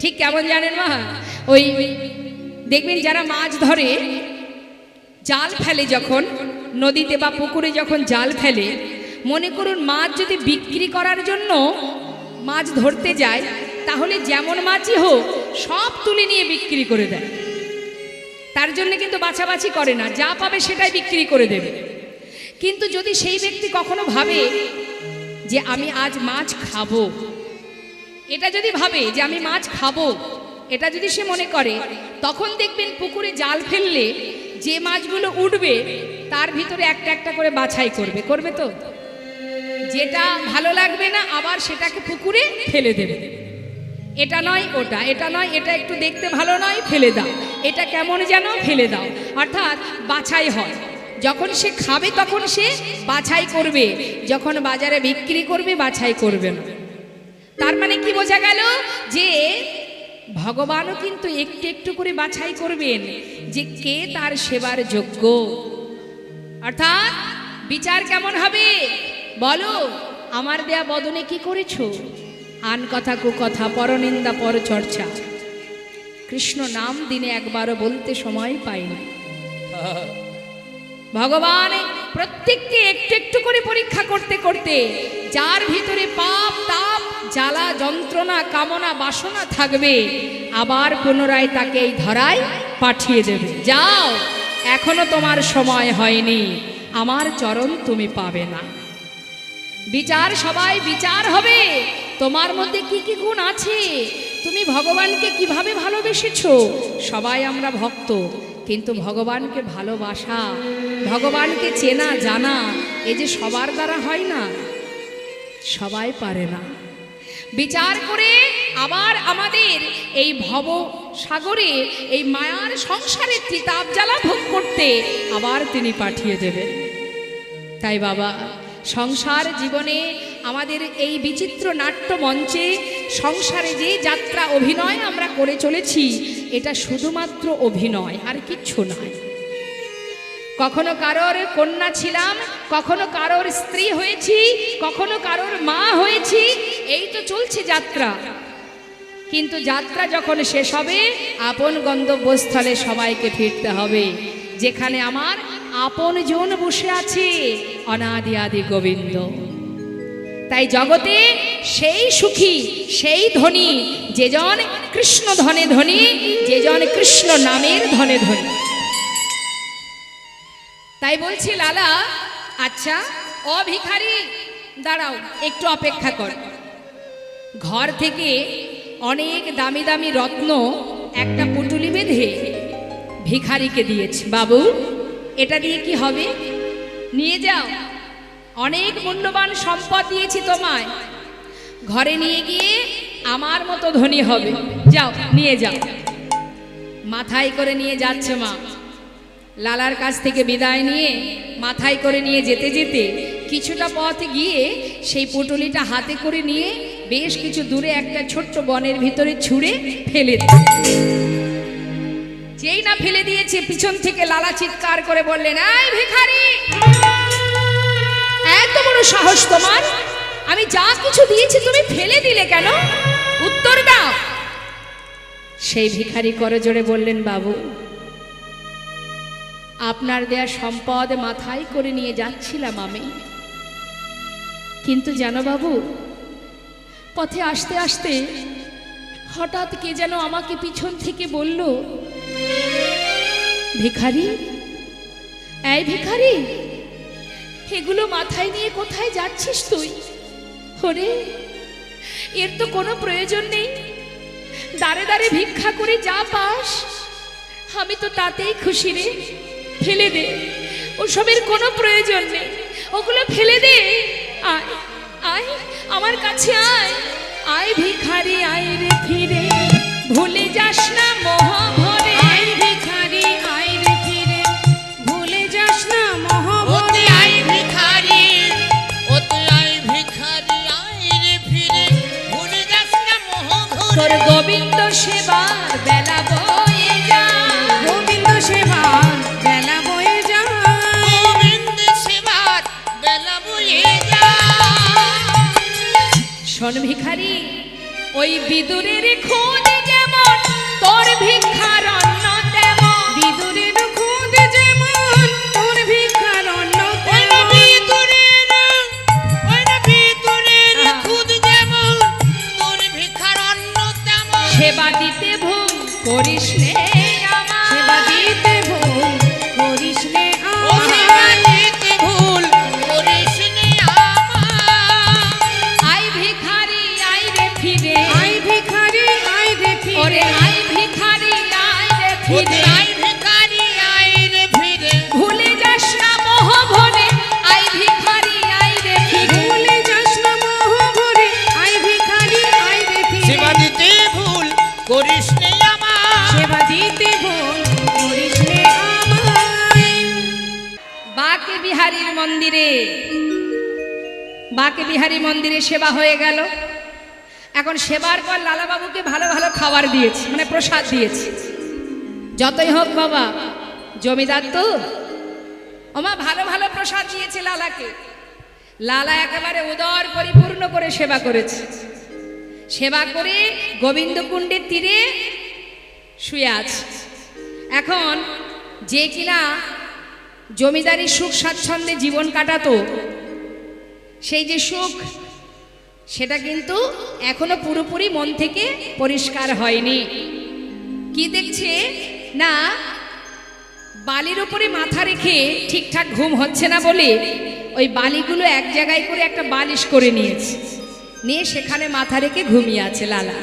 ঠিক কেমন জানেন মা? ওই দেখবেন যারা মাছ ধরে, জাল ফেলে যখন নদীতে বা পুকুরে, যখন জাল ফেলে, মনে করুন মাছ যদি বিক্রি করার জন্য মাছ ধরতে যায়, তাহলে যেমন মাছই হোক সব তুলে নিয়ে বিক্রি করে দেয়। তার জন্য কিন্তু বাছাবাছি করে না, যা পাবে সেটাই বিক্রি করে দেবে। কিন্তু যদি সেই ব্যক্তি কখনো ভাবে যে আমি আজ মাছ খাবো, এটা যদি ভাবে যে আমি মাছ খাবো, এটা যদি সে মনে করে, তখন দেখবেন পুকুরে জাল ফেললে যে মাছগুলো উঠবে তার ভিতরে একটা একটা করে বাছাই করবে, করবে তো? যেটা ভালো লাগবে না আবার সেটাকে পুকুরে ফেলে দেবে। এটা নয় ওটা, এটা নয় এটা, একটু দেখতে ভালো নয় ফেলে দাও, এটা কেমন যেন ফেলে দাও। অর্থাৎ বাছাই হয়। যখন সে খাবে তখন সে বাছাই করবে, যখন বাজারে বিক্রি করবে বাছাই করবে না। তার মানে কি বোঝা গেল? যে ভগবানও কিন্তু একটু একটু করে বাছাই করবেন যে কে তার সেবার যোগ্য। অর্থাৎ বিচার কেমন হবে বলো? আমার দেয়া বদনে কি করেছো? আন কথা কু কথা, পরনিন্দা পর চর্চা। কৃষ্ণ নাম দিনে একবারও বলতে সময় পাইনি। ভগবান প্রত্যেককে একটু একটু করে পরীক্ষা করতে করতে যার ভিতরে পাপ তাপ জ্বালা যন্ত্রণা কামনা বাসনা থাকবে আবার পুনরায় তাকে এই ধরায় পাঠিয়ে দেবে। যাও, এখনো তোমার সময় হয়নি, আমার চরণ তুমি পাবে না। বিচার, সবাই বিচার হবে তোমার মধ্যে কি কি গুণ আছে, তুমি ভগবানকে কিভাবে ভালোবেসেছো। সবাই আমরা ভক্ত, কিন্তু ভগবানকে ভালোবাসা, ভগবানকে চেনা জানা, এই যে সবার দ্বারা হয় না, সবাই পারে না। বিচার করে আবার আমাদের এই ভব সাগরে, এই মায়ার সংসারে ত্রিতাপ জ্বালা ভোগ করতে আবার তিনি পাঠিয়ে দেবেন। তাই বাবা, সংসার জীবনে আমাদের এই বিচিত্র নাট্য মঞ্চে সংসারে যে যাত্রা অভিনয় আমরা করে চলেছি, এটা শুধুমাত্র অভিনয়, আর কিচ্ছু নয়। কখনো কারোর কন্যা ছিলাম, কখনো কারোর স্ত্রী হয়েছি, কখনো কারোর মা হয়েছি, এই তো চলছে যাত্রা। কিন্তু যাত্রা যখন শেষ হবে আপন গন্তব্যস্থলে সবাইকে ফিরতে হবে, যেখানে আমার আপন জন বসে আছে, অনাদি আদি গোবিন্দ। তাই জগতে সেই সুখী সেই ধনী যেজন কৃষ্ণ ধনে ধনী, যেজন কৃষ্ণ নামের ধনে ধনী। তাই বলছি লালা, আচ্ছা ও ভিখারি, দাঁড়াও, একটু অপেক্ষা কর। ঘর থেকে অনেক দামি দামি রত্ন একটা পুটুলি বেঁধে ভিখারিকে দিয়েছে। বাবু, এটা দিয়ে কি হবে? নিয়ে যাও, অনেক মূল্যবান সম্পদ দিয়েছি তোমায়, ঘরে নিয়ে গিয়ে আমার মতো ধনী হবে, যাও নিয়ে যাও। মাথায় করে নিয়ে যাচ্ছে মা। লালার কাছ থেকে বিদায় নিয়ে মাথায় করে নিয়ে যেতে যেতে কিছুটা পথ গিয়ে সেই পুটুলিটা হাতে করে নিয়ে বেশ কিছু দূরে একটা ছোট্ট বনের ভিতরে ছুঁড়ে ফেলে দেয়। যেই না ফেলে দিয়েছে, পিছন থেকে লালা চিৎকার করে বললেন, এই ভিখারি, এত বড় সাহস তোমার, আমি যা কিছু দিয়েছি তুমি ফেলে দিলে কেন? উত্তর দাও। সেই ভিখারি করজোড়ে বললেন, বাবু, আপনার দেয়া সম্পদ মাথায় করে নিয়ে যাচ্ছিলাম আমি, কিন্তু জানো বাবু, পথে আসতে আসতে হঠাৎ কে যেন আমাকে পিছন থেকে বলল, ভিখারি, এই ভিখারি, এগুলো মাথায় নিয়ে কোথায় যাচ্ছিস তুই? ওরে, এর তো কোনো প্রয়োজন নেই, দাঁড়ে দাঁড়ে ভিক্ষা করে যা পাস আমি তো তাতেই খুশি রে, ফেলে দে, ওসবের কোনো প্রয়োজন নেই, ওগুলো ফেলে দে। আয় আয়, আমার কাছে আয়, আয় ভিখারি, আয় রে ফিরে, ভুলে যাস না মহাভরে। আয় ভিখারি, আয় রে ফিরে, ভুলে যাস না মহাভরে। আয় ভিখারি, আয় ভিখারি, আয় রে ফিরে, ভুলে যাস না মোহঘরে। তোর গোবিন্দ সেবার বেলা বয়ে যায়, গোবিন্দ সেবার বেলা বয়ে যায়, গোবিন্দ সেবার বেলা বয়ে যায়। শোন ভিখারি, ওই বিদুরের খোঁজ যেমন তোর ভিক্ষার অন্ন তেমন, বিদুরের খুদ যেমন তোর ভিক্ষার অন্ন তেমন। খুদ যেমন তোর ভিখার অন্ন তেমন। সেবা দিতে ভুল করিস নে আমার, সেবা দিতে বাকে বিহারীর মন্দিরে, বাকে বিহারী মন্দিরে সেবা হয়ে গেল। এখন সেবার পর লালাবাবুকে ভালো ভালো খাবার দিয়েছে, মানে প্রসাদ দিয়েছে। যতই হোক বাবা, জমিদার তো, ওমা ভালো ভালো প্রসাদ দিয়েছে লালাকে। লালা একেবারে উদর পরিপূর্ণ করে সেবা করেছে। সেবা করে গোবিন্দকুণ্ডের তীরে শুয়ে আছে। এখন যে কিনা জমিদারি সুখ স্বাচ্ছন্দ্যে জীবন কাটাতো, সেই যে সুখ, সেটা কিন্তু এখনো পুরোপুরি মন থেকে পরিষ্কার হয়নি। কি দেখছে না, বালির উপরে মাথা রেখে ঠিকঠাক ঘুম হচ্ছে না বলে ওই বালিগুলো এক জায়গায় করে একটা বালিশ করে নিয়েছে, নিয়ে সেখানে মাথা রেখে ঘুমিয়ে আছে লালা।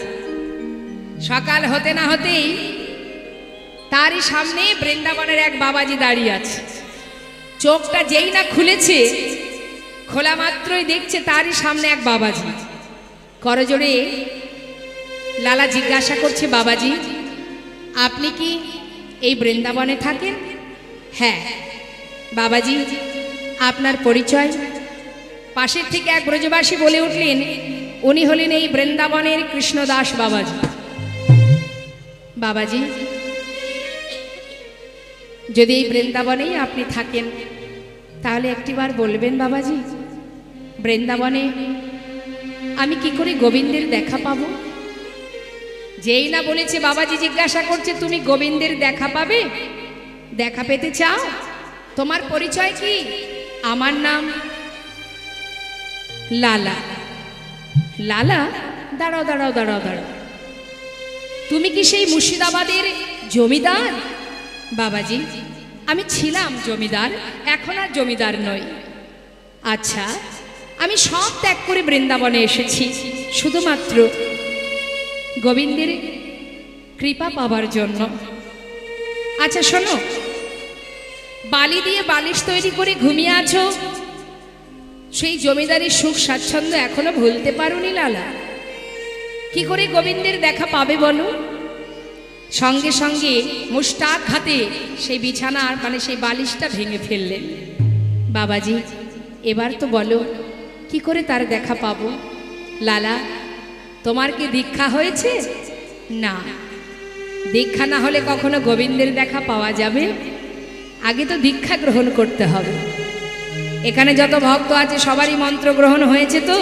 সকাল হতে না হতেই তারই সামনে বৃন্দাবনের এক বাবাজি দাঁড়িয়ে আছে। চোখটা যেই না খুলেছে, খোলা মাত্রই দেখছে তারই সামনে এক বাবাজি। করজোড়ে লালা জিজ্ঞাসা করছে, বাবাজি আপনি কি এই বৃন্দাবনে থাকেন? হ্যাঁ। বাবাজি আপনার পরিচয়? পাশের থেকে এক ব্রজবাসী বলে উঠলেন, উনি হলেন এই বৃন্দাবনের কৃষ্ণদাস বাবাজি। বাবাজি যদি এই বৃন্দাবনেই আপনি থাকেন, তাহলে একটিবার বলবেন বাবাজি, বৃন্দাবনে আমি কি করে গোবিন্দের দেখা পাবো? যেই না বলেছে, বাবাজি জিজ্ঞাসা করছে, তুমি গোবিন্দের দেখা পাবে? দেখা পেতে চাও? তোমার পরিচয় কি? আমার নাম লালা। লালা? দাঁড়াও দাঁড়াও দাঁড়াও দাঁড়াও, তুমি কি সেই মুর্শিদাবাদের জমিদার? বাবাজি আমি ছিলাম জমিদার, এখন আর জমিদার নই। আচ্ছা, আমি সব ত্যাগ করে বৃন্দাবনে এসেছি শুধুমাত্র গোবিন্দের কৃপা পাবার জন্য। আচ্ছা শোনো, বালি দিয়ে বালিশ তৈরি করে ঘুমিয়ে আছো, সেই জমিদারি সুখ স্বাচ্ছন্দ্য এখনো ভুলতে পারোনি লালা? কি করে গোবিন্দের দেখা পাবে বলো? সঙ্গে সঙ্গে মুষ্টাক হাতে সেই বিছানার মানে সেই বালিশটা ভেঙে ফেললেন। বাবাজি এবার তো বলো, কি করে তার দেখা পাবো? লালা তোমার কি দীক্ষা হয়েছে? না, দীক্ষা না হলে কখনো গোবিন্দের দেখা পাওয়া যাবে? আগে তো দীক্ষা গ্রহণ করতে হবে। এখানে যত ভক্ত আছে সবারই মন্ত্র গ্রহণ হয়েছে তো?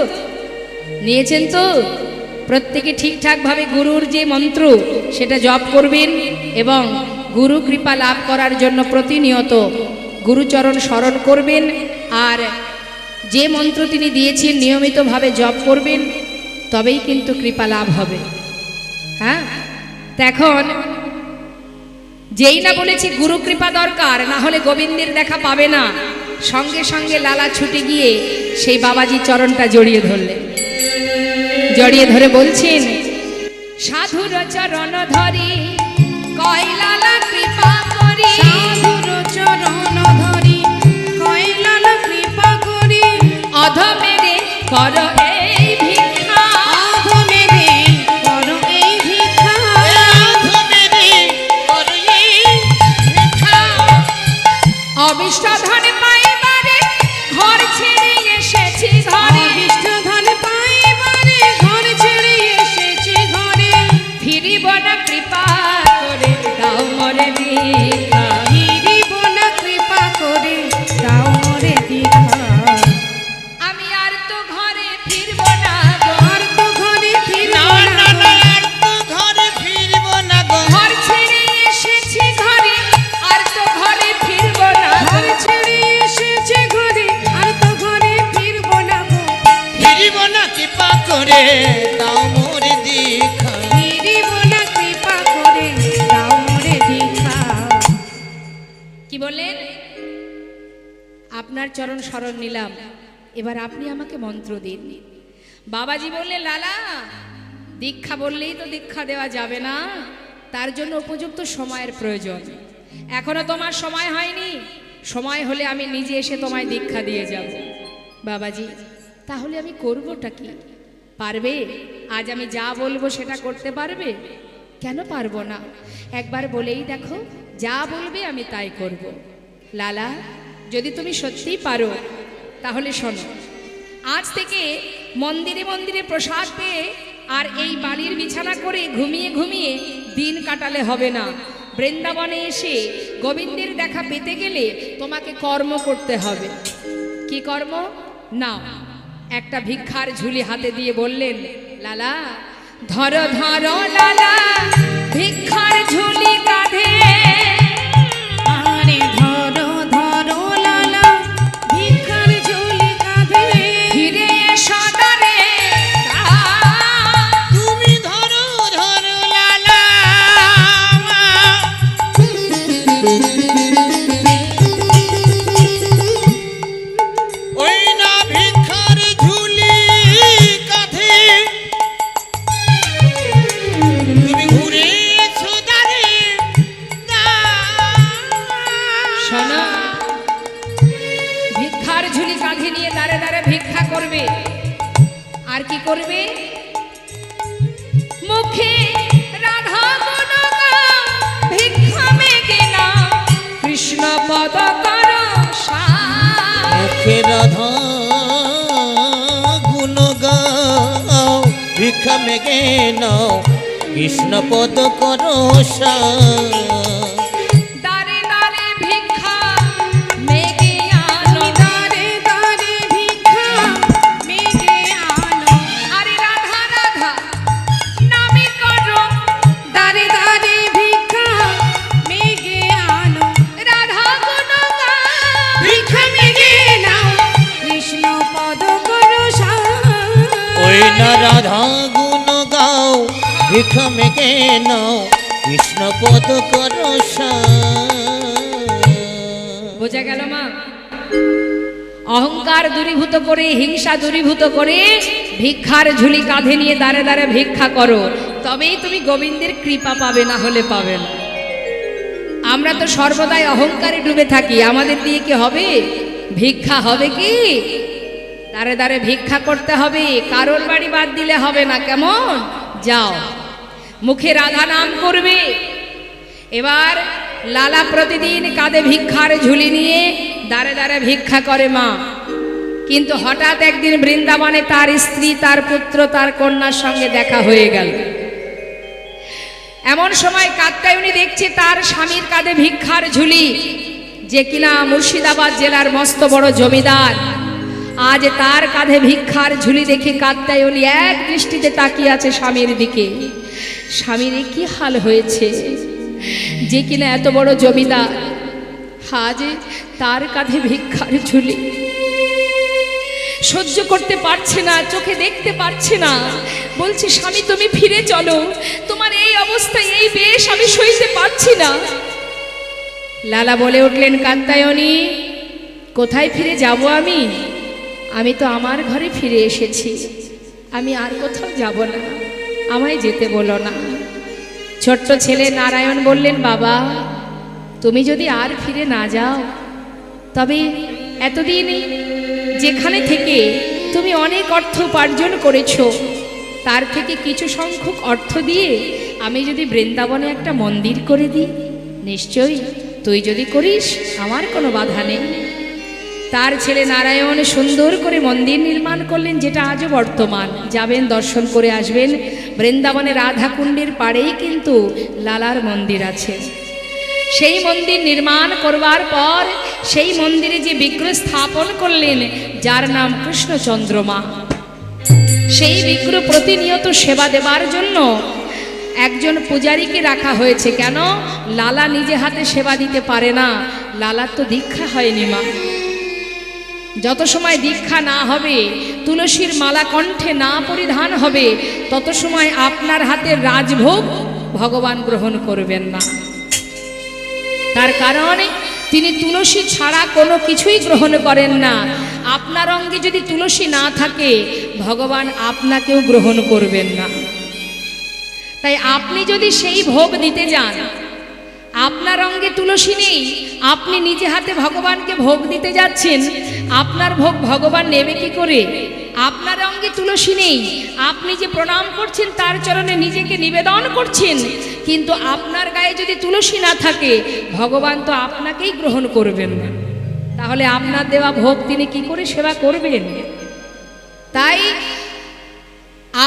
নিয়েছেন তো? প্রত্যেকে ঠিকঠাকভাবে গুরুর যে মন্ত্র সেটা জপ করবেন এবং গুরু কৃপা লাভ করার জন্য প্রতিনিয়ত গুরুচরণ স্মরণ করবেন, আর যে মন্ত্র তিনি দিয়েছেন নিয়মিতভাবে জপ করবেন, তবেই কিন্তু কৃপা লাভ হবে। হ্যাঁ, এখন যেই না বলেছি গুরু কৃপা দরকার, না হলে গোবিন্দের দেখা পাবে না, সঙ্গে সঙ্গে লালা ছুটে গিয়ে সেই বাবাজি চরণটা জড়িয়ে ধরলেন। জড়িয়ে ধরে বলছেন, সাধুর চরণ ধরি কয় লালা কৃপা করি, সাধুর চরণ ধরি কয় লালা কৃপা করি, অধমেরে কর এই ভিক্ষা, অধমেরে কর এই ভিক্ষা, অবিষ্ট ধন পাইবারে ঘর ছেড়ে এসেছি ঘরে, অবিষ্ট ধন পাইবারে ঘর ছেড়ে এসেছি ঘরে, ফিরিব না কৃপা করে দাও মরে দীক্ষা, ফিরিব না কৃপা করে দাও মোরে দীক্ষা, আমি আর তো ঘরে ফিরব না গো, আর তো ঘরে ফিরব না গো, ঘর ছেড়ে এসেছি ঘরে আর তো ঘরে ফিরব না গো, ঘর ছেড়ে এসেছি ঘরে আর তো ঘরে ফিরব না গো, ফিরিব না কৃপা করে দাও মোরে দীক্ষা। ফিরিব না কৃপা করে দাও মোরে দীক্ষা। কি বললেন? আপনার চরণ স্মরণ নিলাম, এবার আপনি আমাকে মন্ত্র দিন। বাবাজি বললেন, লালা দীক্ষা বললেই তো দীক্ষা দেওয়া যাবে না, তার জন্য উপযুক্ত সময়ের প্রয়োজন। এখনো তোমার সময় হয়নি, সময় হলে আমি নিজে এসে তোমায় দীক্ষা দিয়ে যাব। বাবাজি তাহলে আমি করবোটা কি? পারবে? আজ আমি যা বলবো সেটা করতে পারবে? কেন পারবো না? একবার বলেই দেখো, যা বলবে আমি তাই করব। লালা যদি তুমি সত্যিই পারো তাহলে শোনো, আজ থেকে মন্দিরে মন্দিরে প্রসাদ পেয়ে আর এই বালির বিছানা করে ঘুমিয়ে ঘুমিয়ে দিন কাটালে হবে না। বৃন্দাবনে এসে গোবিন্দের দেখা পেতে গেলে তোমাকে কর্ম করতে হবে। কি কর্ম? নাও, একটা ভিক্ষার ঝুলি হাতে দিয়ে বললেন, লালা ধরো ধরো লালা ভিক্ষার ঝুলি কাঁধে, আরে ধরো ধরো লালা ভিক্ষার ঝুলি কাঁধে, ফিরে এসো দ্বারে তুমি ধরো ধরো লালা, ওই না ভিক্ষার ঝুলি কাঁধে, তুমি ঘুরে এসো দ্বারে শোনো, ভিক্ষার ঝুলি কাঁধে নিয়ে দাঁড়ে দাঁড়ে ভিক্ষা করবে। আর কি করবে? মুখে রাধা গুণগান, ভিক্ষা মেঘে না কৃষ্ণ পদ কর সার। মুখে রাধা গুণ গাও, ভিক্ষা মেঘে নাও, কৃষ্ণ পদ করো দাঁড়ে দাঁড়ে ভিক্ষা মেঘে আনো, দাঁড়ে দাঁড়ে ভিক্ষা মেঘে আনো, আরে রাধা রাধা নামে করো, দাঁড়ে দাঁড়ে ভিক্ষা মেঘে আনো, রাধা গুণগান ভিক্ষা মেঘে নাও, কৃষ্ণ পদ করো ওই না রাধা গুণ গাও, ভিক্ষা মেঘে নাও, কৃষ্ণ পদ করো বোঝা গেল মা? অহংকার দূরীভূত করে, হিংসা দূরীভূত করে ভিক্ষার ঝুলি কাঁধে নিয়ে দাঁড়ে দাঁড়ে ভিক্ষা করো, তবেই তুমি গোবিন্দের কৃপা পাবে, না হলে পাবে না। আমরা তো সর্বদাই অহংকারে ডুবে থাকি, আমাদের দিয়ে কি হবে? ভিক্ষা হবে কি? দাঁড়ে দাঁড়ে ভিক্ষা করতে হবে, কারোর বাড়ি বাদ দিলে হবে না। কেমন? যাও, মুখে রাধা নাম করবে। এবার লালা প্রতিদিন কাঁধে ভিক্ষার ঝুলি নিয়ে দাঁড়ে দাঁড়ে ভিক্ষা করে মা। কিন্তু হঠাৎ একদিন বৃন্দাবনে তার স্ত্রী, তার পুত্র, তার কন্যার সঙ্গে দেখা হয়ে গেল। এমন সময় কাত্যায়নী দেখছে তার স্বামীর কাঁধে ভিক্ষার ঝুলি, যে কিনা মুর্শিদাবাদ জেলার মস্ত বড় জমিদার। আজ তার কাঁধে ভিক্ষার ঝুলি দেখে কাত্যায়নী এক দৃষ্টিতে তাকিয়ে আছে স্বামীর দিকে। স্বামীর কি হাল হয়েছে, যে কিনা এত বড় জমিদার, আজ তার কাঁধে ভিক্ষার ঝুলি। সহ্য করতে পারছে না, চোখে দেখতে পারছে না, বলছে স্বামী তুমি ফিরে চলো, তোমার এই অবস্থায় এই বেশ আমি সইতে পারছি না। লালা বলে উঠলেন, কাত্যায়নী কোথায় ফিরে যাব আমি? আমি তো আমার ঘরে ফিরে এসেছি, আমি আর কোথাও যাব না, আমায় যেতে বলো না। ছোট্ট ছেলে নারায়ণ বললেন, বাবা তুমি যদি আর ফিরে না যাও, তবে এতদিন যেখানে থেকে তুমি অনেক অর্থ উপার্জন করেছো, তার থেকে কিছু সংখ্যক অর্থ দিয়ে আমি যদি বৃন্দাবনে একটা মন্দির করে দিই, নিশ্চয়ই তুই যদি করিস আমার কোনো বাধা নেই। তার ছেলে নারায়ণ সুন্দর করে মন্দির নির্মাণ করলেন, যেটা আজও বর্তমান। যাবেন, দর্শন করে আসবেন। বৃন্দাবনে রাধাকুণ্ডের পাড়েই কিন্তু লালার মন্দির আছে। সেই মন্দির নির্মাণ করবার পর সেই মন্দিরে যে বিগ্রহ স্থাপন করলেন, যার নাম কৃষ্ণচন্দ্রমা, সেই বিগ্রহ প্রতিনিয়ত সেবা দেবার জন্য একজন পূজারীকে রাখা হয়েছে। কেন? লালা নিজে হাতে সেবা দিতে পারে না, লালার তো দীক্ষা হয়নি মা। যত সময় দীক্ষা না হবে, তুলসীর মালা কণ্ঠে না পরিধান হবে, তত সময় আপনার হাতের রাজভোগ ভগবান গ্রহণ করবেন না। তার কারণ তিনি তুলসী ছাড়া কোনো কিছুই গ্রহণ করেন না। আপনার অঙ্গে যদি তুলসী না থাকে, ভগবান আপনাকেও গ্রহণ করবেন না। তাই আপনি যদি সেই ভোগ দিতে যান, আপনার অঙ্গে তুলসী নেই, আপনি নিজে হাতে ভগবানকে ভোগ দিতে যাচ্ছেন, আপনার ভোগ ভগবান নেবে কি করে? আপনার অঙ্গে তুলসী নেই, আপনি যে প্রণাম করছেন তার চরণে নিজেকে নিবেদন করছেন, কিন্তু আপনার গায়ে যদি তুলসী না থাকে, ভগবান তো আপনাকেই গ্রহণ করবেন না। তাহলে আপনার দেওয়া ভোগ তিনি কি করে সেবা করবেন? তাই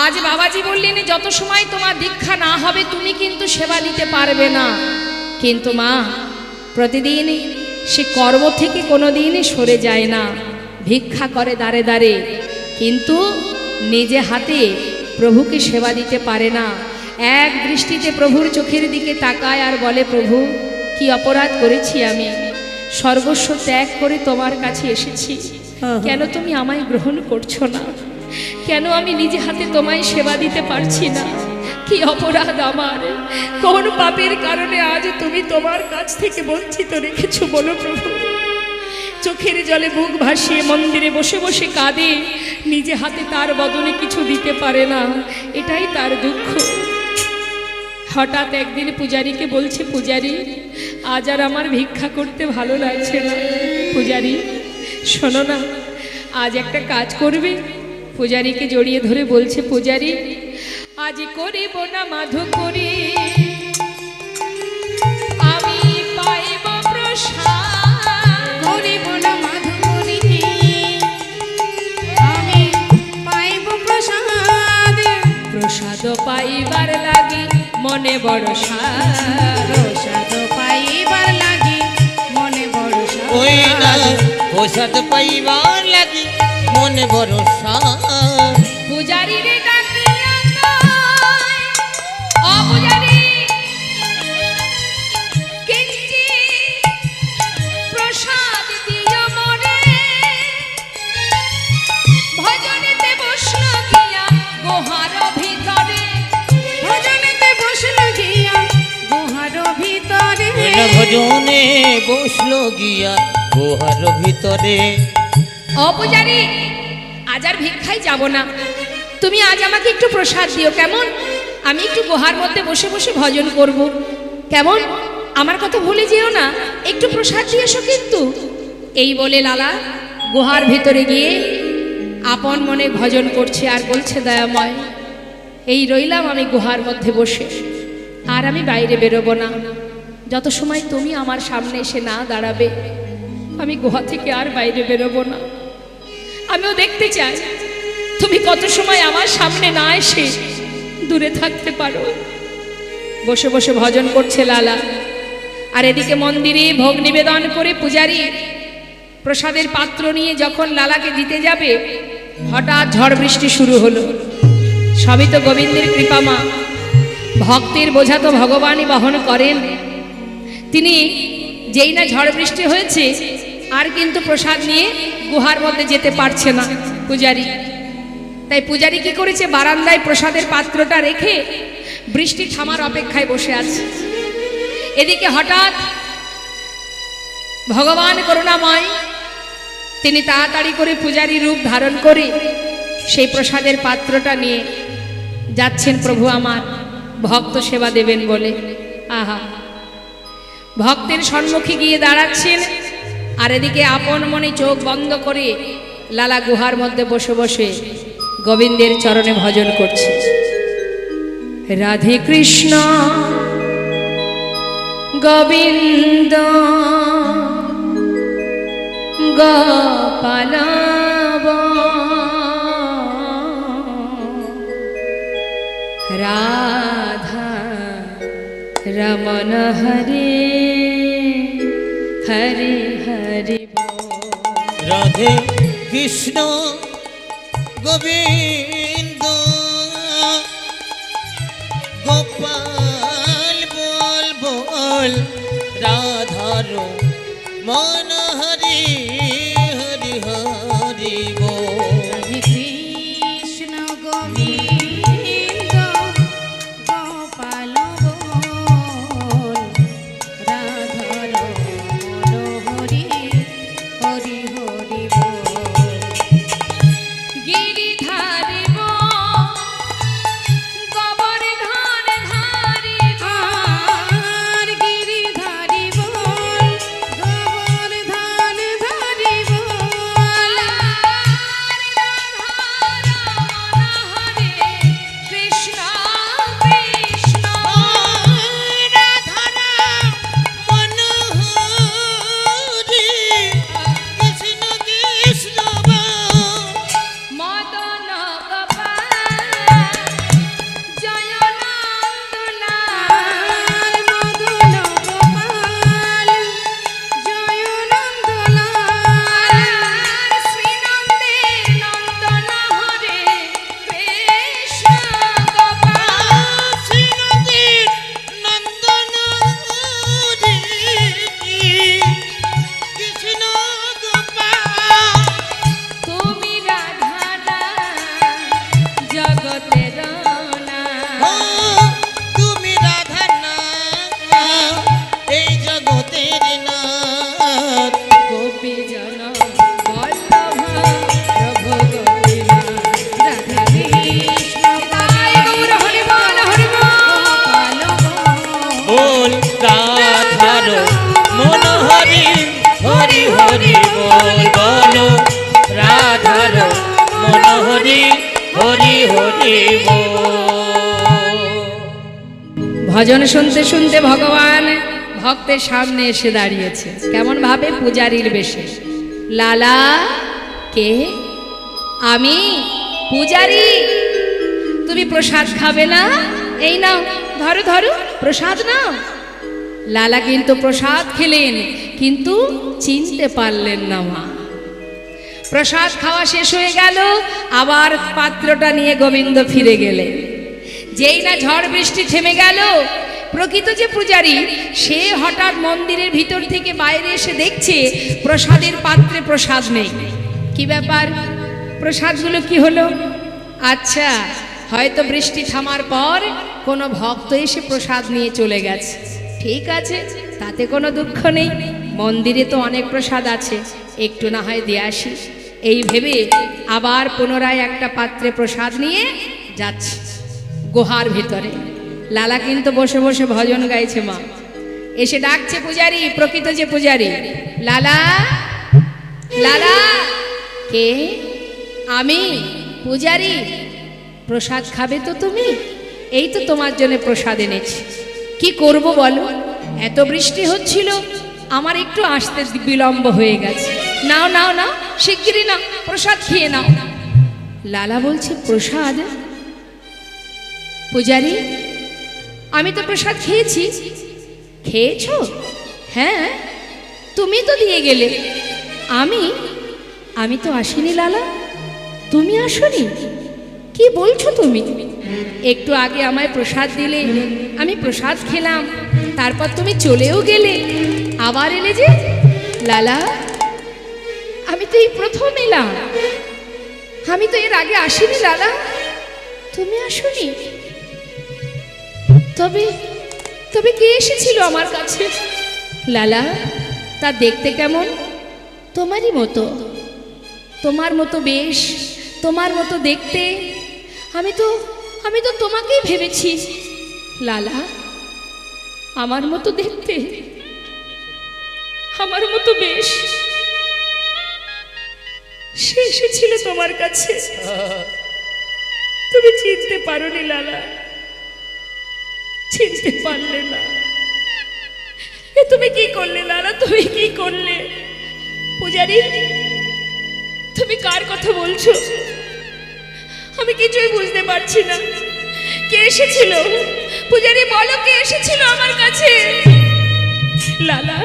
আজ বাবাজি বললেন, যত সময় তোমার দীক্ষা না হবে তুমি কিন্তু সেবা নিতে পারবে না। কিন্তু মা প্রতিদিন সে কর্ম থেকে কোনোদিনই সরে যায় না, ভিক্ষা করে দাঁড়ে দাঁড়ে, কিন্তু নিজে হাতে প্রভুকে সেবা দিতে পারে না। এক দৃষ্টিতে প্রভুর চোখের দিকে তাকায় আর বলে, প্রভু কি অপরাধ করেছি আমি, সর্বস্ব ত্যাগ করে তোমার কাছে এসেছি, কেন তুমি আমায় গ্রহণ করছো না? কেন আমি নিজে হাতে তোমায় সেবা দিতে পারছি না? কি অপরাধ আমার, কোন পাপের কারণে আজ তুমি তোমার কাছ থেকে বঞ্চিত রেখেছো বলো প্রভু। চোখের জলে বুক ভাসিয়ে মন্দিরে বসে বসে কাঁদে, নিজে হাতে তার বদলে কিছু দিতে পারে না, এটাই তার দুঃখ। হঠাৎ একদিন পূজারীকে বলছে, পূজারী আজ আর আমার ভিক্ষা করতে ভালো লাগছে না, পূজারী শোনো না, আজ একটা কাজ করবে। পূজারীকে জড়িয়ে ধরে বলছে, পূজারী আজ করিব না মাধু করি, আমি পাইব প্রসাদ। করিব না মাধুরী, আমি পাইব প্রসাদ। প্রসাদ পাইবার লাগি মনে বড় সাদ, প্রসাদ পাইবার লাগি মনে বড় সাদ। ওই না প্রসাদ পাইবার লাগি মনে ভরসা। পূজারী রে ডাকিয়া কয়, ও পূজারী কিঞ্চি প্রসাদ দিও মরে, ভজনেতে বসল গিয়া গোহার ভিতরে। ভজনেতে বসল গিয়া গুহার ভিতরে। ওই না ভজনে বসলো গিয়া গুহার ভিতরে। ও পূজারী আজ আর ভিক্ষায় যাব না, তুমি আজ আমাকে একটু প্রসাদ দিও কেমন? আমি একটু গুহার মধ্যে বসে বসে ভজন করব, কেমন? আমার কথা ভুলে যেও না, একটু প্রসাদ দিয়ে এসো কিন্তু। এই বলে লালা গুহার ভিতরে গিয়ে আপন মনে ভজন করছে আর বলছে, দয়াময় এই রইলাম আমি গুহার মধ্যে বসে, আর আমি বাইরে বেরোবো না, যত সময় তুমি আমার সামনে এসে না দাঁড়াবে আমি গুহা থেকে আর বাইরে বেরোবো না। আমিও দেখতে চাই তুমি কত সময় আমার সামনে না এসে দূরে থাকতে পারো। বসে বসে ভজন করছে লালা, আর এদিকে মন্দিরে ভোগ নিবেদন করে পূজারী প্রসাদের পাত্র নিয়ে যখন লালাকে দিতে যাবে, হঠাৎ ঝড় বৃষ্টি শুরু হলো। সবই তো গোবিন্দের কৃপা মা, ভক্তের বোঝা তো ভগবানই বহন করেন। তিনি যেই না ঝড় বৃষ্টি হয়েছে, আর কিন্তু প্রসাদ নিয়ে গুহার মধ্যে যেতে পারছে না পূজারী। তাই পূজারী কি করেছে, বারান্দায় প্রসাদের পাত্রটা রেখে বৃষ্টি থামার অপেক্ষায় বসে আছে। এদিকে হঠাৎ ভগবান করুণাময় তিনি তাড়াতাড়ি করে পূজারী রূপ ধারণ করে সেই প্রসাদের পাত্রটা নিয়ে যাচ্ছেন প্রভু আমার ভক্ত সেবা দেবেন বলে। আহা, ভক্তের সম্মুখে গিয়ে দাঁড়াচ্ছেন, আর এদিকে আপন মনে চোখ বন্ধ করে লালা গুহার মধ্যে বসে বসে গোবিন্দের চরণে ভজন করছে। রাধে কৃষ্ণ গোবিন্দ গোপাল রাধা রমণ হরে হরে হরে রাধে কৃষ্ণ গোবিন্দ গোপাল বল বল রাধার মন হরি হরি হরি বল। কৃষ্ণ গোবিন্দ গোপাল বল রাধার মনোহরি হরি হরি বল। গিরিধারে গোবর্ধন ধারে আর গিরিধারি বল গোবর্ধন প্রভু গোপীনাথ। রাধা কৃষ্ণ তাই গৌর হরি বল হরি বল। বল রাধার মনোহরি হরি হরি বল বলো রাধার মনোহরি হরি হরি বল। ভজন শুনতে শুনতে ভগবান ভক্তের সামনে এসে দাঁড়িয়েছে, কেমন ভাবে? পূজারীর বেশে। লালা, কে? আমি পূজারী। তুমি প্রসাদ খাবে না? এই নাও, ধরো ধরো, প্রসাদ নাও। লালা কিন্তু প্রসাদ খেলেন, কিন্তু চিনতে পারলেন না মা। প্রসাদ খাওয়া শেষ হয়ে গেল, আবার পাত্রটা নিয়ে গোবিন্দ ফিরে গেলেন। যেই না ঝড় বৃষ্টি থেমে গেল, প্রকৃত যে পূজারী সে হঠাৎ মন্দিরের ভিতর থেকে বাইরে এসে দেখছে প্রসাদের পাত্রে প্রসাদ নেই। কি ব্যাপার? প্রসাদগুলো কি হলো? আচ্ছা, হয়তো বৃষ্টি থামার পর কোনো ভক্ত এসে প্রসাদ নিয়ে চলে গেছে। ঠিক আছে, তাতে কোনো দুঃখ নেই, মন্দিরে তো অনেক প্রসাদ আছে, একটু না হয় দিয়ে আসি। এই ভেবে আবার পুনরায় একটা পাত্রে প্রসাদ নিয়ে যাচ্ছে গুহার ভিতরে। লালা কিন্তু বসে বসে ভজন গাইছে মা। এসে ডাকছে পূজারী, প্রকৃত যে পূজারী, লালা, লালা। কে? আমি পূজারী। প্রসাদ খাবে তো তুমি? এই তো তোমার জন্য প্রসাদ এনেছি। কি করব বলো? এত বৃষ্টি হচ্ছিল, আমার একটু আসতে বিলম্ব হয়ে গেছে। নাও নাও নাও, শিগগিরই নাও, প্রসাদ খেয়ে নাও। লালা বলছে, প্রসাদ? পূজারী, আমি তো প্রসাদ খেয়েছি। খেয়েছো? হ্যাঁ, তুমি তো দিয়ে গেলে। আমি তো আসিনি লালা। তুমি আসনি? কি বলছো তুমি? একটু আগে আমায় প্রসাদ দিলে, আমি প্রসাদ খেলাম, তারপর তুমি চলেও গেলে, আবার এলে যে। লালা, আমি তো এই প্রথম এলাম, আমি তো এর আগে আসিনি লালা। তুমি আসনি? তবে তবে কে এসেছিল আমার কাছে? লালা, তা দেখতে কেমন? তোমারই মতো, তোমার মতো বেশ, তোমার মতো দেখতে। আমি তো তোমাকেই ভেবেছি লালা। আমার মতো দেখতে, আমার মতো বেশ, সে এসেছিল তোমার কাছে। তুমি চিনতে পারোনি লালা, চিনতে পারলে না। এ তুমি কি করলে লালা, তুমি কি করলে? পূজারী, তুমি কার কথা বলছো? আমি কিছুই বুঝতে পারছি না। কে এসেছিল? পূজারী বলো, কে এসেছিল আমার কাছে? লালা,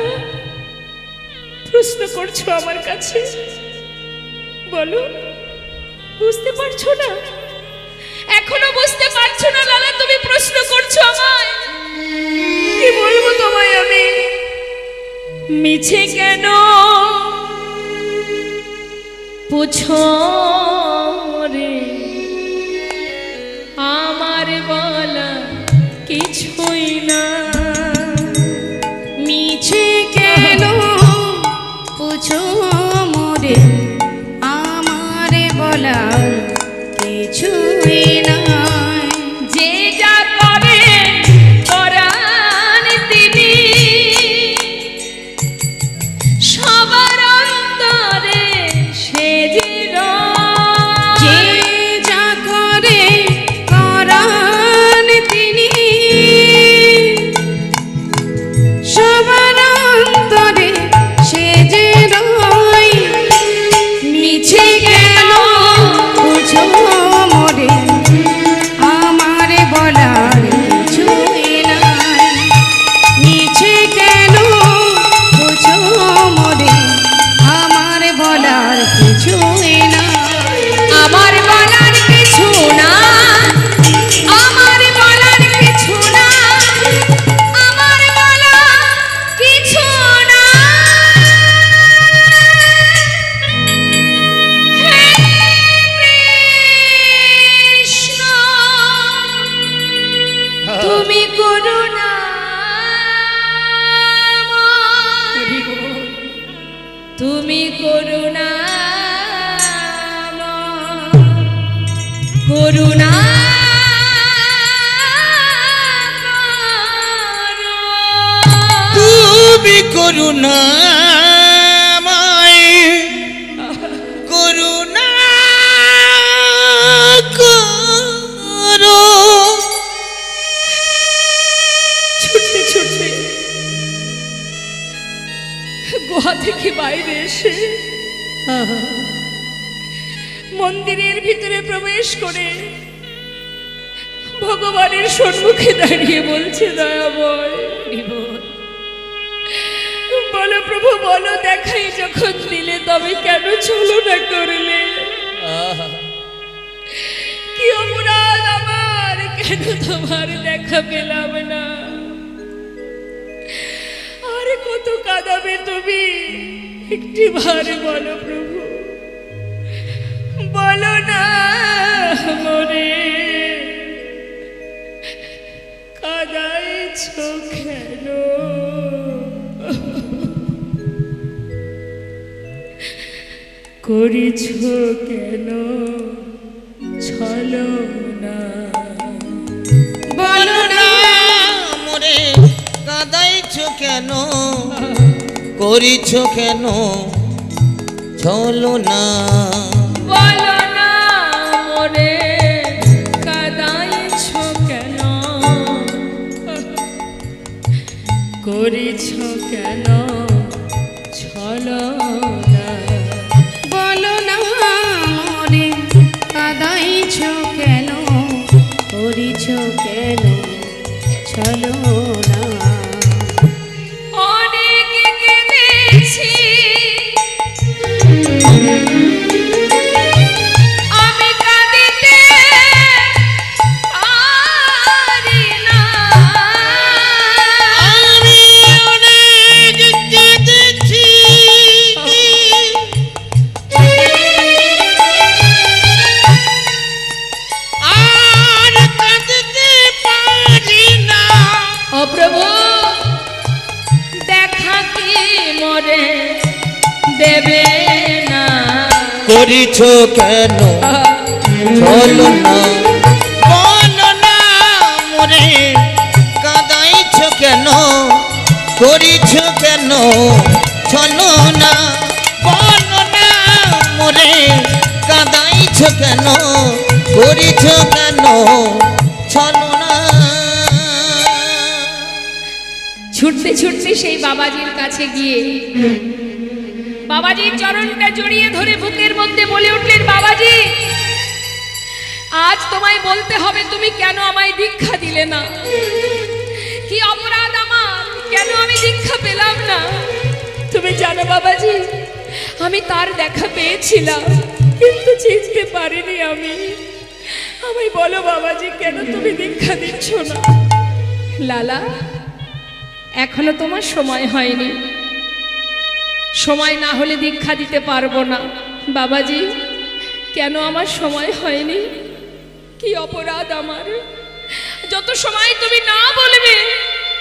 প্রশ্ন করছো আমার কাছে? বলো, বুঝতে পারছো না? এখনো বুঝতে পারছো না লালা? তুমি প্রশ্ন করছো আমায়। কি বলবো তোমায় আমি? মিছে কেন পুছো রে, আমার বলা কিছুই না। মিছে কেন পুছো মোরে, আমার বলার কিছুই নাই। যে যা করে করান তিনি, সবার অন্তরে সে যে যে যা করে করান তিনি, সবার অন্তরে সে যে রয়। মিছে কেন বুঝো মোরে, আমার বলার কিছুই নাই। মিছে কেন বুঝো মোরে, আমার বলার কিছুই নাই। আমার বলার কিছু না, আমার বলার কিছু না, আমার বলা কিছু না। হে কৃষ্ণ, তুমি করুণা, তুমি করুণা করুণা করুণা তুমি করুণাময় করুণা করো। ছুটতে ছুটতে গুহা থেকে বাইরে এসে মন্দিরের ভিতরে প্রবেশ করে ভগবানের সম্মুখে দাঁড়িয়ে বলছে, দয়াময় বলো প্রভু বলো, দেখাই যখন দিলে তবে কেন ছলনা করলে? কি অপরাধ আমার, কেন তোমার দেখা পেলাম না? আর কত কাঁদাবে তুমি, একটি বার বলো প্রভু, বলো না মনে কাঁদাইছ কেন? করেছ কেন ছলনা? বলো না মোরে কাঁদাইছ কেন, করিছ কেন ছলনা? বলো না মনে কাঁদাইছ কেন, করেছ কেন ছলনা? বলো না মরে কাঁদাইছ কেন, করিছ কেন ছলনা? অনেক কেঁদেছি আমি, কাঁদিতে পারি না। আমি অনেক কেঁদেছি, আর কাঁদতে পারি না। ও প্রভু দেখা কি মরে দেবে না? করিছ কেন ছলনা? বলো না মোরে কাঁদাইছ কেন, করিছ কেন ছলনা? বলো না মোরে কাঁদাইছ কেন, করিছ কেন ছলনা? ছুটতে ছুটতে সেই বাবাজির কাছে গিয়ে বাবাজির চরণটা জড়িয়ে ধরে বুকের মধ্যে বলে উঠলেন, বাবাজি আজ তোমায় বলতে হবে তুমি কেন আমায় দীক্ষা দিলে না? কি অপরাধ আমার, কেন আমি দীক্ষা পেলাম না? তুমি জানো বাবাজি, আমি তার দেখা পেয়েছিলাম কিন্তু চিনতে পারিনি আমি। আমায় বলো বাবাজি, কেন তুমি দীক্ষা দিচ্ছ না? লালা এখনো তোমার সময় হয়নি, সময় না হলে দীক্ষা দিতে পারবো না। বাবাজি কেন আমার সময় হয়নি? কি অপরাধ আমার, যত সময় তুমি না বলবে